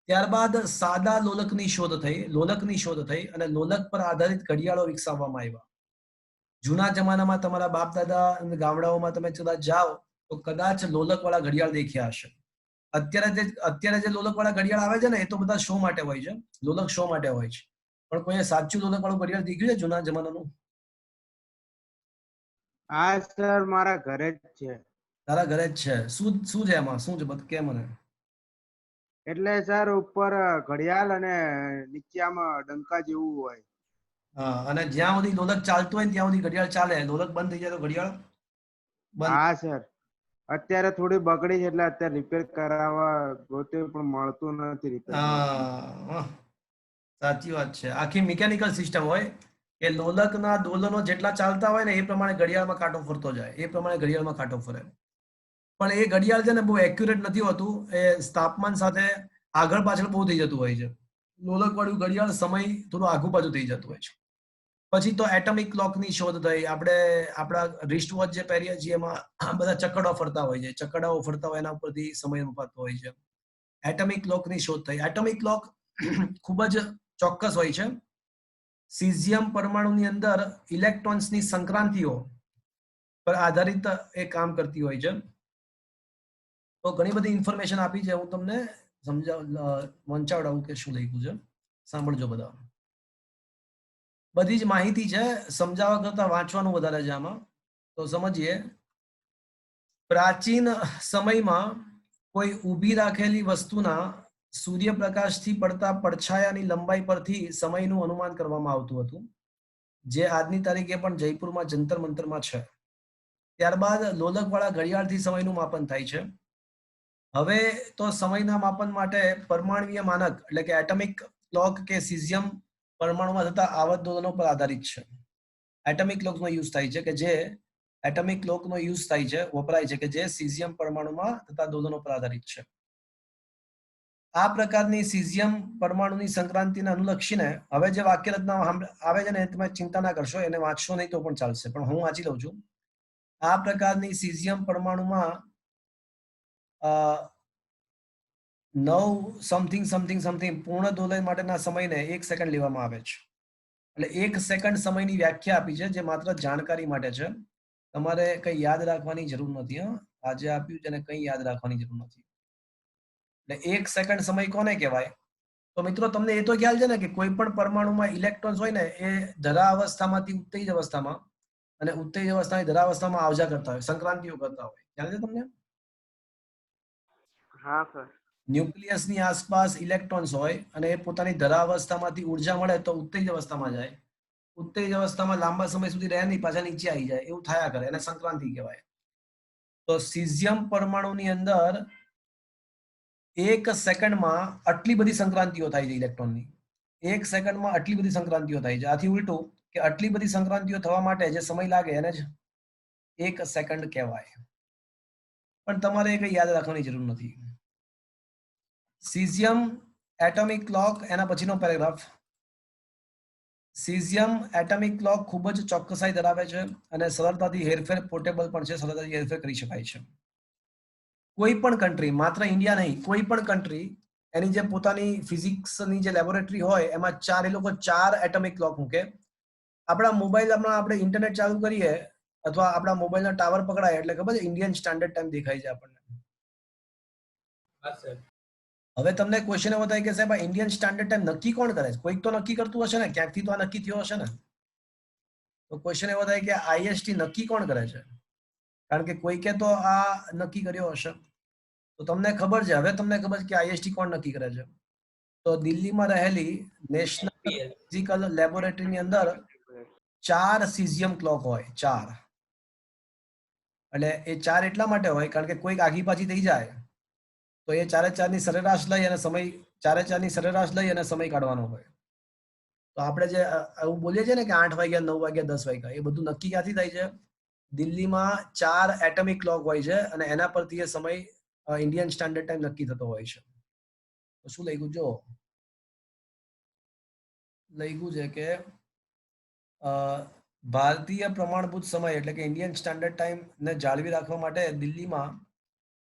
ત્યારબાદ સાદા લોલકની શોધ થઈ અને લોલક પર આધારિત ઘડિયાળો વિકસાવવામાં આવ્યા. જૂના જમાનામાં તમારા બાપ દાદા ગામડાઓમાં તમે કદાચ જાઓ તો કદાચ લોલક વાળા ઘડિયાળ દેખ્યા હશે. અત્યારે જે લોલક વાળા ઘડિયાળ આવે છે ને, એ તો બધા શો માટે હોય છે, લોલક શો માટે હોય છે. પણ કોઈ સાચું લોલક વાળું ઘડિયાળ દેખ્યું છે જૂના જમાનાનું? હા સર, મારા ઘરે જ છે. તારા ઘરે જ છે? શું છે એમાં, શું છે બધું કે મને. એટલે સર ઉપર ઘડિયાળ અને નીચે આમાં ડંકા જેવું હોય. હા, અને જ્યાં સુધી લોલક ચાલતું હોય ત્યાં સુધી ઘડિયાળ ચાલે, લોલક બંધ થઈ જાય તો ઘડિયાળ બંધ. હા સર, અત્યારે થોડી બગડી છે એટલે અત્યારે રિપેર કરાવવા ગોતે પણ મળતું નથી રિપેર. હા, સાચી વાત છે. આખી મિકેનિકલ સિસ્ટમ હોય કે લોલકના દોલનો જેટલા ચાલતા હોય ને એ પ્રમાણે ઘડિયાળમાં કાંટો ફરતો જાય, એ પ્રમાણે ઘડિયાળમાં કાંટો ફરે. પણ એ ઘડિયાળ છે ને બહુ એક્યુરેટ નથી હોતું, એ તાપમાન સાથે આગળ પાછળ બહુ થઈ જતું હોય છે. લોલક વાળું ઘડિયાળ સમય થોડું આગુ પાછું થઈ જતું હોય છે. પછી તો એટમિક ક્લોકની શોધ થઈ. આપણે આપણા રિસ્ટ વોચ જે પહેરીએ છીએ એમાં બધા ચકડાઓ ફરતા હોય છે, ચકડાઓ ફરતા હોય એના ઉપરથી સમય મપાતો હોય છે. એટમિક ક્લોકની શોધ થઈ. એટમિક ક્લોક ખૂબ જ ચોક્કસ હોય છે. સીઝિયમ પરમાણુની અંદર ઇલેક્ટ્રોન્સની સંક્રાંતિઓ પર આધારિત એ કામ કરતી હોય છે. તો ઘણી બધી ઇન્ફોર્મેશન આપી છે, હું તમને વંચાવડાવું કે શું લખ્યું છે, સાંભળજો બધા. બધી જ માહિતી છે, સમજાવવા કરતા વાંચવાનું વધારે છે આમાં. તો સમજીએ. પ્રાચીન સમયમાં કોઈ ઊભી રાખેલી વસ્તુના સૂર્યપ્રકાશથી પડતા પડછાયાની લંબાઈ પરથી સમયનું અનુમાન કરવામાં આવતું હતું, જે આજની તારીખે પણ જયપુરમાં જંતર મંતરમાં છે. ત્યારબાદ લોલકવાળા ઘડિયાળથી સમયનું માપન થાય છે. હવે તો સમયના માપન માટે પરમાણ્વીય માનક એટલે કે એટમિક ક્લોક કે સીઝિયમ પરમાણુમાં થતા આવર્ત દોલનો પર આધારિત છે. એટમિક ક્લોકનો યુઝ થાય છે વપરાય છે કે જે સીઝિયમ પરમાણુમાં થતા દોલનો પર આધારિત છે. આ પ્રકારની સીઝિયમ પરમાણુની સંક્રાંતિને અનુલક્ષીને હવે જે વાક્ય રચના આવે છે ને, તમે ચિંતા ના કરશો, એને વાંચશો નહીં તો પણ ચાલશે, પણ હું વાંચી લઉં છું. આ પ્રકારની સીઝિયમ પરમાણુમાં 9 સમથિંગ પૂર્ણ દોલન માટેના સમયને 1 સેકન્ડ લેવામાં આવે છે. એટલે 1 સેકન્ડ સમયની વ્યાખ્યા આપી છે, જે માત્ર જાણકારી માટે છે. તમારે કઈ યાદ રાખવાની જરૂર નથી. આજે આપ્યું છે ને કઈ યાદ રાખવાની જરૂર નથી. એટલે 1 સેકન્ડ સમય કોને કહેવાય? તો મિત્રો તમને એ તો ખ્યાલ છે ને કે કોઈ પણ પરમાણુમાં ઇલેક્ટ્રોન્સ હોય ને, એ ધરા અવસ્થામાંથી ઉત્તેજ અવસ્થામાં અને ઉત્તેજ અવસ્થાની ધરા અવસ્થામાં આવજા કરતા હોય, સંક્રાંતિઓ કરતા હોય. ખ્યાલ છે તમને? હા સર. ન્યુક્લિયસની આસપાસ ઇલેક્ટ્રોન્સ હોય અને એ પોતાની ધરા અવસ્થામાંથી ઉર્જા મળે તો ઉત્તેજ અવસ્થામાં જાય. ઉત્તેજ અવસ્થામાં લાંબા સમય સુધી રહે નહીં, પાછા નીચે આવી જાય, એવું થયા કરે, એને સંક્રાંતિ કહેવાય. તો સીઝિયમ પરમાણુની અંદર 1 સેકન્ડમાં આટલી બધી સંક્રાંતિઓ થાય છે ઇલેક્ટ્રોનની. 1 સેકન્ડમાં આટલી બધી સંક્રાંતિઓ થાય છે. આથી ઉલટું કે આટલી બધી સંક્રાંતિઓ થવા માટે જે સમય લાગે એને જ 1 સેકન્ડ કહેવાય. પણ તમારે કઈ યાદ રાખવાની જરૂર નથી. સીઝિયમ એટોમિક ક્લોક, એના પછીનો પેરેગ્રાફ. સીઝિયમ એટોમિક ક્લોક ખૂબ જ ચોકસાઈ ધરાવે છે અને સરળતાથી હેરફેર પોર્ટેબલ પણ છે, સરળતાથી હેરફેર કરી શકાય છે. કોઈ પણ કન્ટ્રી, માત્ર ઇન્ડિયા નહીં, કોઈ પણ કન્ટ્રી એની જે પોતાની ફિઝિક્સની જે લેબોરેટરી હોય એમાં એ લોકો 4 એટોમિક ક્લોક મૂકે. આપણા મોબાઈલમાં આપણે ઇન્ટરનેટ ચાલુ કરીએ અથવા આપણા મોબાઈલના ટાવર પકડાય એટલે ખબર છે ઇન્ડિયન સ્ટાન્ડર્ડ ટાઈમ દેખાય છે આપણને. હવે તમને ક્વેશ્ચન એવો થાય કે સાહેબ આ ઇન્ડિયન સ્ટાન્ડર્ડ ટાઈમ નક્કી કોણ કરે છે? કોઈક તો નક્કી કરતું હશે ને, ક્યાંકથી તો આ નક્કી થયો હશે ને. તો ક્વેશ્ચન એવો થાય કે આઈએસટી નક્કી કોણ કરે છે? કારણ કે કોઈકે તો આ નક્કી કર્યો હશે. તો તમને ખબર છે, હવે તમને ખબર છે કે આઈએસટી કોણ નક્કી કરે છે. તો દિલ્હીમાં રહેલી નેશનલ ફિઝિકલ લેબોરેટરીની અંદર 4 સીઝિયમ ક્લોક હોય, 4. એટલે એ 4 એટલા માટે હોય કારણ કે કોઈક આગી પાછી થઈ જાય તો એ 4 ની સરેરાશ લઈ અને સમય 4 ની સરેરાશ લઈ અને સમય કાઢવાનો હોય. તો આપણે જે એવું બોલીએ છીએ ને કે 8 વાગ્યા, 9 વાગ્યા, 10 વાગ્યા, એ બધું નક્કી ક્યાંથી થાય છે? દિલ્હીમાં 4 એટમિક ક્લોક હોય છે અને એના પરથી એ સમય ઇન્ડિયન સ્ટાન્ડર્ડ ટાઈમ નક્કી થતો હોય છે. તો શું લખ્યું જો લખ્યું છે કે ભારતીય પ્રમાણભૂત સમય એટલે કે ઇન્ડિયન સ્ટાન્ડર્ડ ટાઈમ ને જાળવી રાખવા માટે દિલ્હીમાં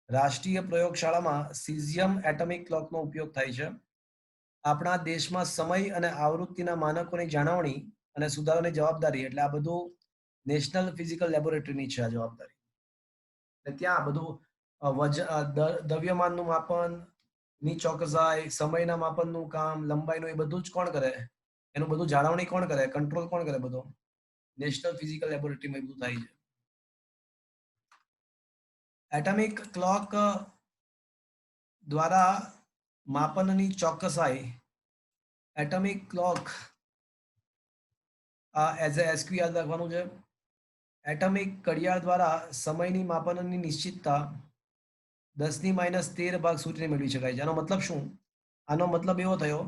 રાષ્ટ્રીય પ્રયોગશાળામાં સીઝિયમ એટમિક ક્લોકનો ઉપયોગ થાય છે. આપણા દેશમાં સમય અને આવૃત્તિના માનકોની જાળવણી અને સુધારવાની જવાબદારી, એટલે આ બધું નેશનલ ફિઝિકલ લેબોરેટરીની છે આ જવાબદારી. એટલે ત્યાં બધું દ્રવ્યમાનનું માપન ની ચોકસાઈ, સમયના માપનનું કામ, લંબાઈનું, એ બધું જ કોણ કરે? એનું બધું જાળવણી કોણ કરે? કંટ્રોલ કોણ કરે? બધું નેશનલ ફિઝિકલ લેબોરેટરીમાં બધું થાય છે. એટમિક ક્લોક દ્વારા માપનની ચોકસાઈ, atomic clock as a SQ યાદ રાખવાનું છે. એટમિક ઘડિયાળ દ્વારા સમયની માપનની નિશ્ચિતતા 10⁻13 ભાગ સુધી મેળવી શકાય છે. આનો મતલબ શું? આનો મતલબ એવો થયો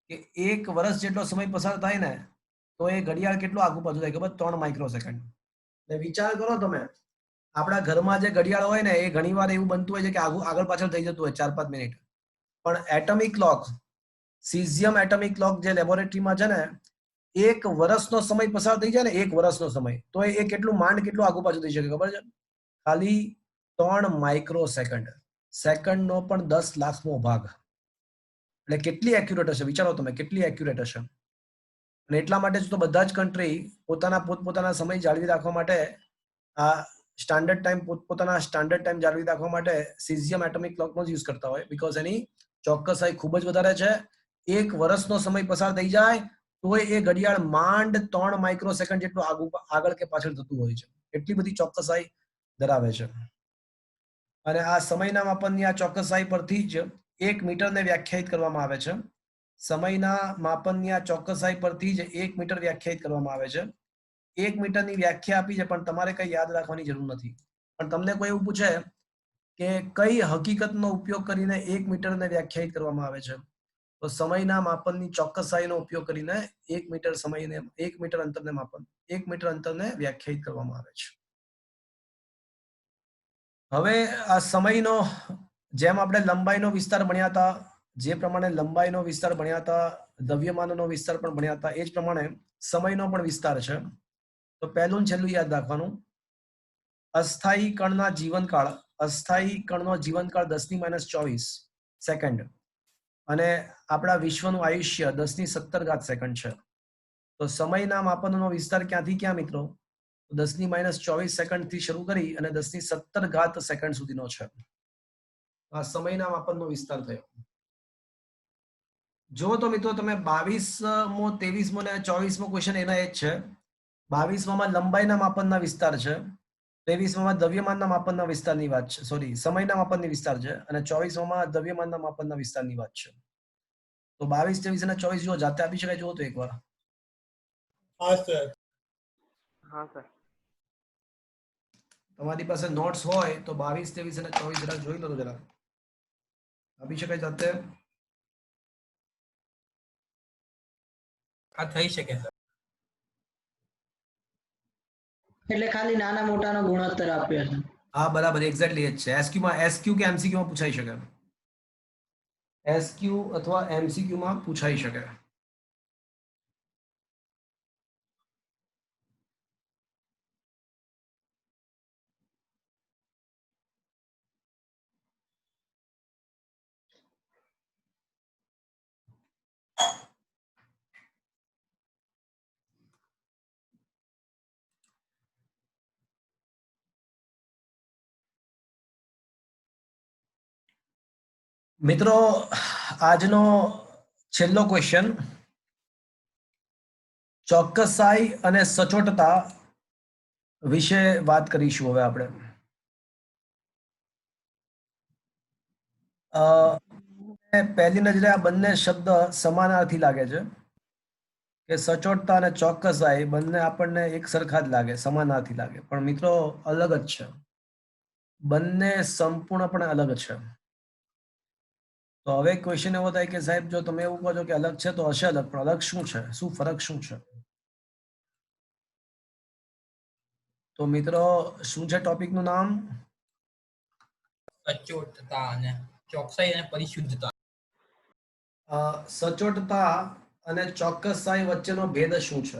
કે 1 વર્ષ જેટલો સમય પસાર થાય ને તો એ ઘડિયાળ કેટલું આગળ પાછું થાય ખબર? 3 માઇક્રોસેકન્ડ. એટલે વિચાર કરો તમે, આપણા ઘરમાં જે ઘડિયાળ હોય ને એ ઘણીવાર એવું બનતું હોય છે કે આગળ પાછળ થઈ જતું હોય 4-5 મિનિટ. પણ atomic clock, caesium atomic clock જે લેબોરેટરીમાં છે ને, 1 વર્ષનો સમય પસાર થઈ જાય ને, 1 વર્ષનો સમય, તો એ કેટલું કેટલું આગળ પાછું થઈ શકે ખબર છે? ખાલી 3 માઇક્રોસેકન્ડ. સેકન્ડનો પણ 10 લાખમો ભાગ. એટલે કેટલી એક્યુરેટ હશે? વિચારો તમે, કેટલી એક્યુરેટ હશે. અને એટલા માટે જ તો બધા જ કન્ટ્રી પોતપોતાના સમય જાળવી રાખવા માટે આ સ્ટાન્ડર્ડ ટાઈમ પોતપોતાના સ્ટાન્ડર્ડ ટાઈમ જાળવી રાખવા માટે સીઝિયમ એટમિક ક્લોકનો જ યુઝ કરતા હોય, બીકોઝ એની ચોકસાઈ ખૂબ જ વધારે છે. 1 વર્ષનો સમય પસાર થઈ જાય તો એ ઘડિયાળ માંડ 3 માઇક્રોસેકન્ડ જેટલું આગળ કે પાછળ થતું હોય છે. એટલી બધી ચોકસાઈ ધરાવે છે. અને આ સમયના માપનની આ ચોકસાઈ પરથી જ 1 મીટરને વ્યાખ્યાયિત કરવામાં આવે છે. સમયના માપનની આ ચોકસાઈ પરથી જ 1 મીટર વ્યાખ્યાયિત કરવામાં આવે છે. 1 મીટરની વ્યાખ્યા આપી છે પણ તમારે કઈ યાદ રાખવાની જરૂર નથી. પણ તમને કોઈ એવું પૂછે કે કઈ હકીકતનો ઉપયોગ કરીને 1 મીટરને વ્યાખ્યાયિત કરવામાં આવે છે, તો સમયના માપનની ચોકસાઈનો ઉપયોગ કરીને 1 મીટર સમયને 1 મીટર અંતરને માપન 1 મીટર અંતરને વ્યાખ્યાયિત કરવામાં આવે છે. હવે આ સમયનો, જેમ આપણે લંબાઈનો વિસ્તાર ભણ્યા હતા, જે પ્રમાણે લંબાઈનો વિસ્તાર ભણ્યા હતા, દ્રવ્યમાનનો વિસ્તાર પણ ભણ્યા હતા, એ જ પ્રમાણે સમયનો પણ વિસ્તાર છે. તો પહેલું છેલ્લું યાદ રાખવાનું, અસ્થાયી કણના જીવનકાળ, અસ્થાયી કણનો જીવનકાળ 10⁻24 સેકન્ડ અને આપણા વિશ્વનું આયુષ્ય 10⁻17 સેકન્ડ છે. તો સમયના માપનનો વિસ્તાર ક્યાંથી ક્યાં મિત્રો? 10⁻24 સેકન્ડ થી શરૂ કરી અને 10⁻17 સેકન્ડ સુધીનો છે. આ સમયના માપનનો વિસ્તાર થયો. જો તો મિત્રો તમે 22મો, 23મો અને 24મો ક્વેશ્ચન એના એ જ છે. 22માં લંબાઈના માપનના વિસ્તાર છે, 23માં દ્રવ્યમાનના માપનના વિસ્તારની વાત છે, સોરી સમયના માપનની વિસ્તાર છે, અને 24માં દ્રવ્યમાનના માપનના વિસ્તારની વાત છે. તો 22, 23 અને 24 જો જાતે આપી શકાય, જુઓ તો એકવાર. હા સર. હા સર. તમારી પાસે નોટ્સ હોય તો 22, 23 અને 24 જરા જોઈ લો તો જરા આપી શકાય જાતે. આ થઈ શકે સર. એટલે ખાલી નાના મોટાનો ગુણોત્તર આપ્યો છે. હા બરાબર, એક્ઝેક્ટલી એ જ છે. એસક્યુ કે એમસીક્યુ માં પૂછાઈ શકે, એસક્યુ અથવા એમસીક્યુ માં પૂછાઈ શકે. મિત્રો આજનો છેલ્લો ક્વેશ્ચન, ચોકસાઈ અને સચોટતા વિશે વાત કરીશું હવે આપણે. પહેલી નજરે આ બંને શબ્દ સમાનાર્થી લાગે છે કે સચોટતા અને ચોકસાઈ બંને આપણને એક સરખા જ લાગે, સમાનાર્થી લાગે, પણ મિત્રો અલગ જ છે. બંને સંપૂર્ણપણે અલગ છે. તો હવે ક્વેશ્ચન એવો થાય કે સાહેબ જો તમે એવું કહો છો કે અલગ છે તો હશે અલગ, પણ અલગ શું છે, શું ફરક શું છે? તો મિત્રો શું છે ટોપિકનું નામ? સચોટતા અને ચોકસાઈ અને પરિશુદ્ધતા. સચોટતા અને ચોકસાઈ વચ્ચેનો ભેદ શું છે?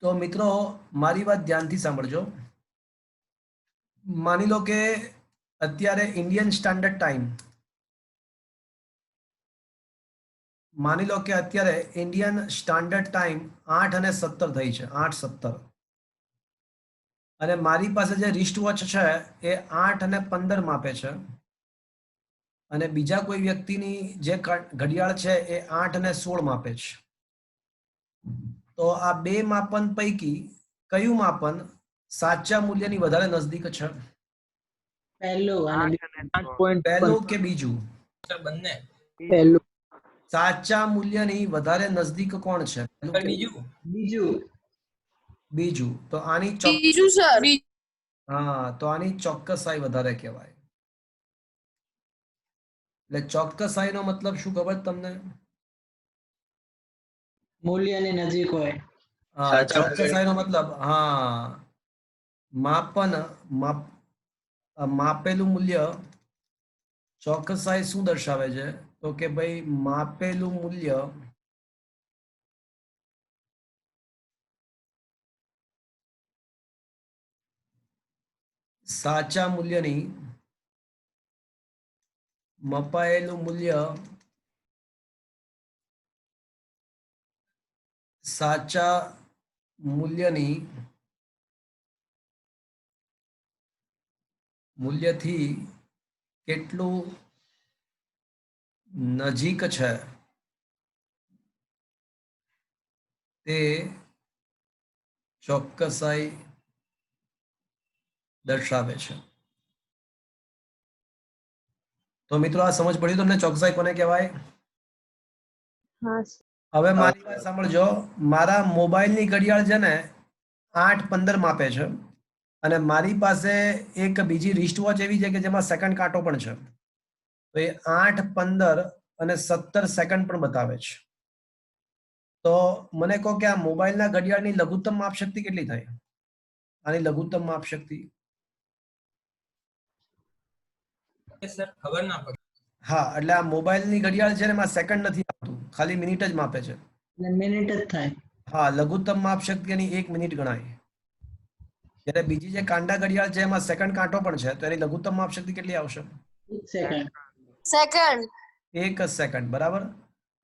તો મિત્રો મારી વાત ધ્યાનથી સાંભળજો. માની લો કે અત્યારે ઇન્ડિયન સ્ટાન્ડર્ડ ટાઈમ, માની લો કે અત્યારે ઇન્ડિયન સ્ટાન્ડર્ડ ટાઈમ 8:17 થઈ છે, 8:17, અને મારી પાસે જે રિસ્ટ વોચ છે એ 8:15 માપે છે, અને બીજા કોઈ વ્યક્તિની જે ઘડિયાળ છે એ 8:16 માપે છે. તો આ બે માપન પૈકી કયું માપન સાચા મૂલ્યની વધારે નજદીક છે? પહેલું અને પહેલું કે બીજું? સર બંને. પહેલું. સાચા મૂલ્યની વધારે નજદીક કોણ છે? પહેલું સર કે બીજું. બીજું. બીજું. તો આની હા, તો આની ચોકસાઈ વધારે કહેવાય. એટલે ચોકસાઈ નો મતલબ શું ખબર તમને? મૂલ્યની નજીક હોય. હા, ચોકસાઈ નો મતલબ માપેલું મૂલ્ય. ચોકસાઈ શું દર્શાવે છે? તો કે ભાઈ માપેલું મૂલ્ય સાચા મૂલ્યની, મપાયેલું મૂલ્ય સાચા મૂલ્યની મૂલ્યથી કેટલું નજીક છે તે ચોકસાઈ દર્શાવે છે. તો મિત્રો આ સમજ પડી તમને ચોકસાઈ કોને કહેવાય? હવે મારી વાત સાંભળજો. મારા મોબાઈલની ઘડિયાળ છે ને 8:15 માપે છે, અને મારી પાસે એક બીજી રિસ્ટ વોચ એવી છે કે જેમાં સેકન્ડ કાંટો પણ છે. તો એ 8:15 અને 17 સેકન્ડ પણ બતાવે છે. તો મને કહો કે આ મોબાઈલના ઘડિયાળની લઘુત્તમ માપ શક્તિ કેટલી થાય? આની લઘુત્તમ માપ શક્તિ? સર ખબર ના પડે. હા, એટલે આ મોબાઈલની ઘડિયાળ છે ને એમાં સેકન્ડ નથી આવતું, ખાલી મિનિટ જ માપે છે. મિનિટ જ થાય. હા, લઘુત્તમ માપ શક્તિ એની 1 મિનિટ ગણાય. જ્યારે બીજી જે કાંડા ઘડિયાળ છે એમાં સેકન્ડ કાંટો પણ છે, તો એની લઘુત્તમ માપ શક્તિ કેટલી આવશે? 1 સેકન્ડ. 1 સેકન્ડ, બરાબર.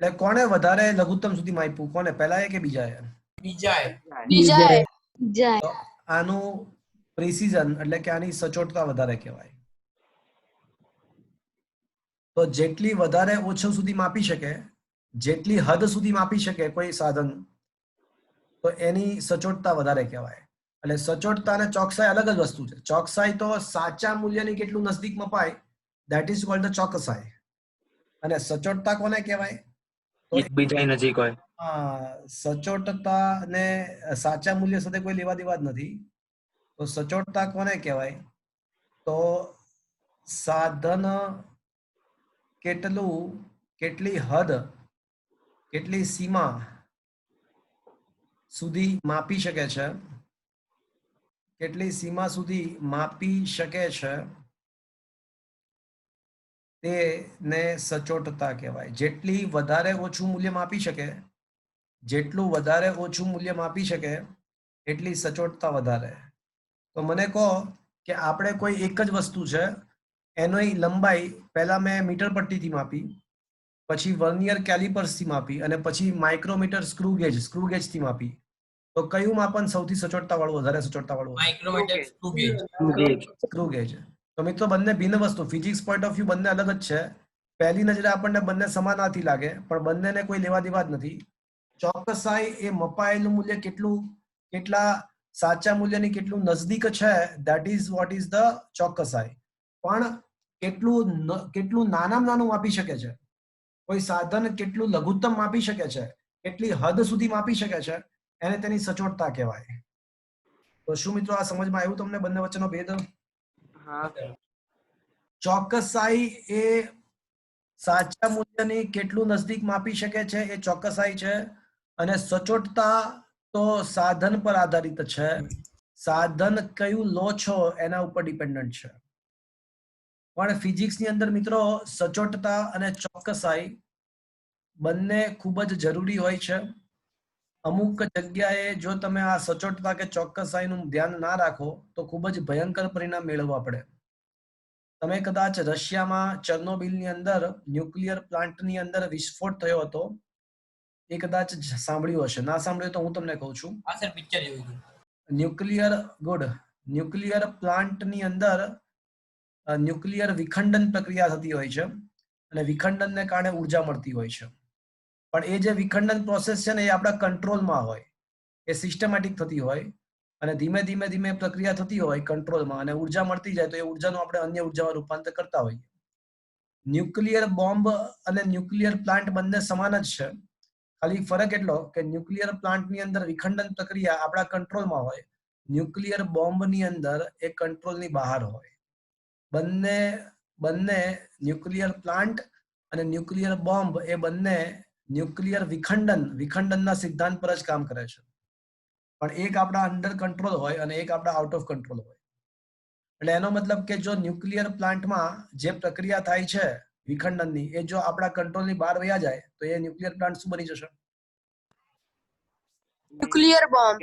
એટલે કોને વધારે લઘુત્તમ સુધી માપ્યું? કોને, પહેલા કે બીજાએ? બીજાએ. તો આનું પ્રિસિઝન એટલે કે આની સચોટતા વધારે કહેવાય. તો જેટલી વધારે ઓછું સુધી માપી શકે, જેટલી હદ સુધી માપી શકે કોઈ સાધન, તો એની સચોટતા વધારે કહેવાય. એટલે સચોટતા અને ચોકસાઈ અલગ જ વસ્તુ છે. ચોકસાઈ તો સાચા મૂલ્યની કેટલું નજદીક મપાય, ધેટ ઇઝ કોલ્ડ ધ ચોકસાઈ. અને સચોટતા કોને કહેવાય? એકબીજાની નજીક હોય. સચોટતા ને સાચા મૂલ્ય સાથે કોઈ લેવા દેવા જ નથી. તો સચોટતા કોને કહેવાય? તો સાધન કેટલી હદ, કેટલી સીમા સુધી માપી શકે છે, કેટલી સીમા સુધી માપી શકે છે તેને સચોટતા કહેવાય. જેટલી વધારે ઓછું મૂલ્ય માપી શકે, જેટલું વધારે ઓછું મૂલ્ય માપી શકે એટલી સચોટતા વધારે. તો મને કહો કે આપણે કોઈ એક જ વસ્તુ છે, એની લંબાઈ પહેલા મેં મીટર પટ્ટીથી માપી, પછી વર્નિયર કેલિપર્સથી માપી, અને પછી માઇક્રોમીટર સ્ક્રૂ ગેજથી માપી. તો કયું માપન સૌથી સચોટતા વાળું, વધારે સચોટતા વાળું? Micrometer screw gauge. Screw gauge. તો મિત્રો બંને ભિન્ન વસ્તુ, ફિઝિક્સ પોઈન્ટ ઓફ વ્યૂ બંને અલગ જ છે. પહેલી નજરે આપણને બંને સમાનાર્થી લાગે, પણ બંનેને કોઈ લેવા દેવા જ નથી. ચોકસાઈ એ મપાયેલું મૂલ્ય કેટલા સાચા મૂલ્યની કેટલું નજદીક છે, that is what is the ચોકસાઈ. પણ કેટલું નાનામાં નાનું માપી શકે છે, કોઈ સાધન કેટલું લઘુત્તમ માપી શકે છે, કેટલી હદ સુધી માપી શકે છે, એને તેની સચોટતા કહેવાય. તો શું મિત્રો આ સમજમાં આવ્યું તમને બંને વચ્ચેનો ભેદ? હા ચોકસાઈ એ સાચા મૂલ્યની કેટલું નજદીક માપી શકે છે એ ચોકસાઈ છે, અને સચોટતા તો સાધન પર આધારિત છે. સાધન કયું લો છો એના ઉપર ડિપેન્ડન્ટ છે. પણ ફિઝિક્સની અંદર મિત્રો સચોટતા અને ચોકસાઈ બંને ખૂબ જ જરૂરી હોય છે. અમુક જગ્યાએ જો તમે આ સચોટતા કે ચોકસાઈનું ધ્યાન ના રાખો તો ખૂબ જ ભયંકર પરિણામ મેળવવા પડે. તમે કદાચ રશિયામાં ચર્નોબિલની અંદર ન્યુક્લિયર પ્લાન્ટની અંદર વિસ્ફોટ થયો હતો, એ કદાચ સાંભળ્યું હશે. ના સાંભળ્યું તો હું તમને કહું છું. હા સર, પિક્ચર જોયું હતું. ન્યુક્લિયર પ્લાન્ટની અંદર ન્યુક્લિયર વિખંડન પ્રક્રિયા થતી હોય છે, અને વિખંડનને કારણે ઉર્જા મળતી હોય છે. પણ એ જે વિખંડન પ્રોસેસ છે ને એ આપણા કંટ્રોલમાં હોય, એ સિસ્ટમેટિક થતી હોય, અને ધીમે ધીમે પ્રક્રિયા થતી હોય કંટ્રોલમાં, અને ઉર્જા મળતી જાય તો એ ઉર્જાનું આપણે અન્ય ઉર્જામાં રૂપાંતર કરતા હોઈએ. ન્યુક્લિયર બોમ્બ અને ન્યુક્લિયર પ્લાન્ટ બંને સમાન જ છે. ખાલી ફરક એટલો કે ન્યુક્લિયર પ્લાન્ટની અંદર વિખંડન પ્રક્રિયા આપણા કંટ્રોલમાં હોય, ન્યુક્લિયર બોમ્બની અંદર એ કંટ્રોલની બહાર હોય. બંને ન્યુક્લિયર પ્લાન્ટ અને ન્યુક્લિયર બોમ્બ એ બંને ન્યુક્લિયર વિખંડનના સિદ્ધાંત પર જ કામ કરે છે. પણ એક આપણા અંડર કંટ્રોલ હોય અને એક આપણા આઉટ ઓફ કંટ્રોલ હોય. એટલે એનો મતલબ કે જો ન્યુક્લિયર પ્લાન્ટમાં જે પ્રક્રિયા થાય છે વિખંડનની, એ જો આપણા કંટ્રોલની બહાર વયા જાય તો એ ન્યુક્લિયર પ્લાન્ટ શું બની જશે? Nuclear bomb.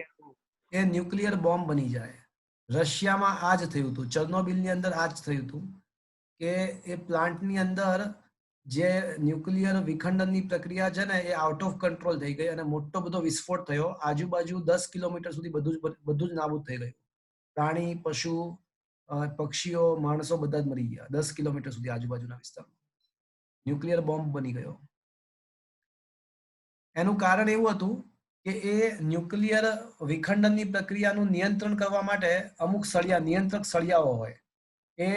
એ ન્યુક્લિયર બોમ્બ બની જાય. રશિયામાં આ જ થયું હતું, ચર્નોબિલની અંદર આ જ થયું હતું કે એ પ્લાન્ટની અંદર જે ન્યુક્લિયર વિખંડનની પ્રક્રિયા છે ને એ આઉટ ઓફ કંટ્રોલ થઈ ગઈ, અને મોટો બધો વિસ્ફોટ થયો. આજુબાજુ 10 કિલોમીટર સુધી બધું જ નાબૂદ થઈ ગયું. પ્રાણી, પશુ, પક્ષીઓ, માણસો બધા જ મરી ગયા. 10 કિલોમીટર સુધી આજુબાજુના વિસ્તારમાં ન્યુક્લિયર બોમ્બ બની ગયો. એનું કારણ એવું હતું કે એ ન્યુક્લિયર વિખંડનની પ્રક્રિયાનું નિયંત્રણ કરવા માટે અમુક નિયંત્રક સળિયાઓ હોય. એ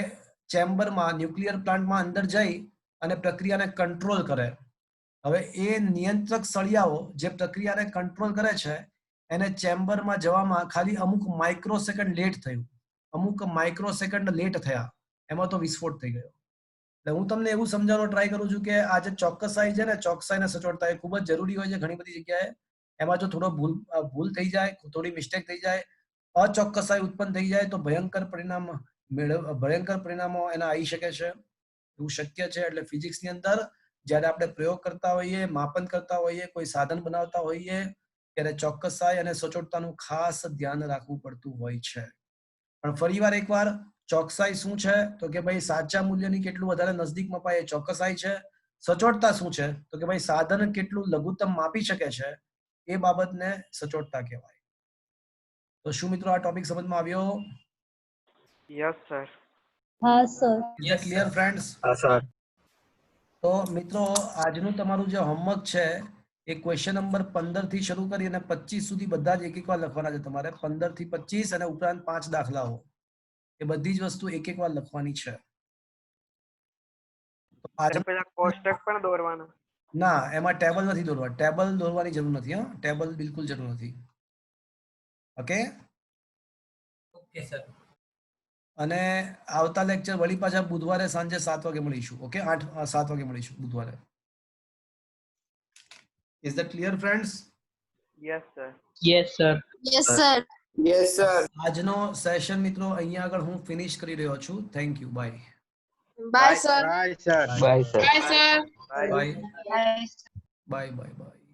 ચેમ્બરમાં, ન્યુક્લિયર પ્લાન્ટમાં અંદર જઈ અને પ્રક્રિયાને કંટ્રોલ કરે. હવે એ નિયંત્રક સળિયાઓ જે પ્રક્રિયાને કંટ્રોલ કરે છે, એને ચેમ્બરમાં જવામાં ખાલી અમુક માઇક્રોસેકન્ડ લેટ થયું. અમુક માઇક્રોસેકન્ડ લેટ થયા, એમાં તો વિસ્ફોટ થઈ ગયો. એટલે હું તમને એવું સમજાવવાનો ટ્રાય કરું છું કે આ જે ચોકસાઈ છે ને, ચોકસાઈ ને સચોટતા એ ખૂબ જ જરૂરી હોય છે ઘણી બધી જગ્યાએ. એમાં જો થોડો ભૂલ થઈ જાય, થોડી મિસ્ટેક થઈ જાય, અચોક્કસાઈ ઉત્પન્ન થઈ જાય તો ભયંકર પરિણામો એના આવી શકે છે. એવું શક્ય છે. એટલે ફિઝિક્સની અંદર જ્યારે આપણે પ્રયોગ કરતા હોઈએ, માપન કરતા હોઈએ, કોઈ સાધન બનાવતા હોઈએ, ત્યારે ચોકસાઈ અને સચોટતાનું ખાસ ધ્યાન રાખવું પડતું હોય છે. પણ ફરીવાર એકવાર, ચોકસાઈ શું છે તો કે ભાઈ સાચા મૂલ્યની કેટલું વધારે નજદીક મપાય એ ચોકસાઈ છે. સચોટતા શું છે તો કે ભાઈ સાધન કેટલું લઘુત્તમ માપી શકે છે એ બાબતને સચોટતા કહેવાય. તો શું મિત્રો આ ટોપિક સમજમાં આવ્યો? Yes sir. હા સર. Is clear friends? હા સર. તો મિત્રો આજનું તમારું જે હોમવર્ક છે એ ક્વેશ્ચન નંબર 15 થી શરૂ કરી અને 25 સુધી બધા જ એક વાર લખવાના છે તમારે. 15 થી 25 અને ઉપરાંત 5 દાખલાઓ, એ બધી જ વસ્તુ એક વાર લખવાની છે. પેલા કોષ્ટક પણ દોરવાના? ના, એમાં ટેબલ નથી દોરવા. ટેબલ દોરવાની જરૂર નથી. હા, ટેબલ બિલકુલ જરૂર નથી. Okay sir. અને આવતા લેક્ચર વળી પાછા બુધવારે સાંજે 7 વાગે મળીશું. ઓકે, 7 વાગે મળીશું બુધવારે. Is that clear friends? Yes sir. Yes sir. Yes sir. Yes sir. આજનો સેશન મિત્રો અહીંયા આગળ હું ફિનિશ કરી રહ્યો છું. Thank you. Bye. Bye sir. Bye sir. Bye sir. Bye sir. Bye bye. Bye bye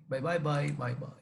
bye bye bye bye by.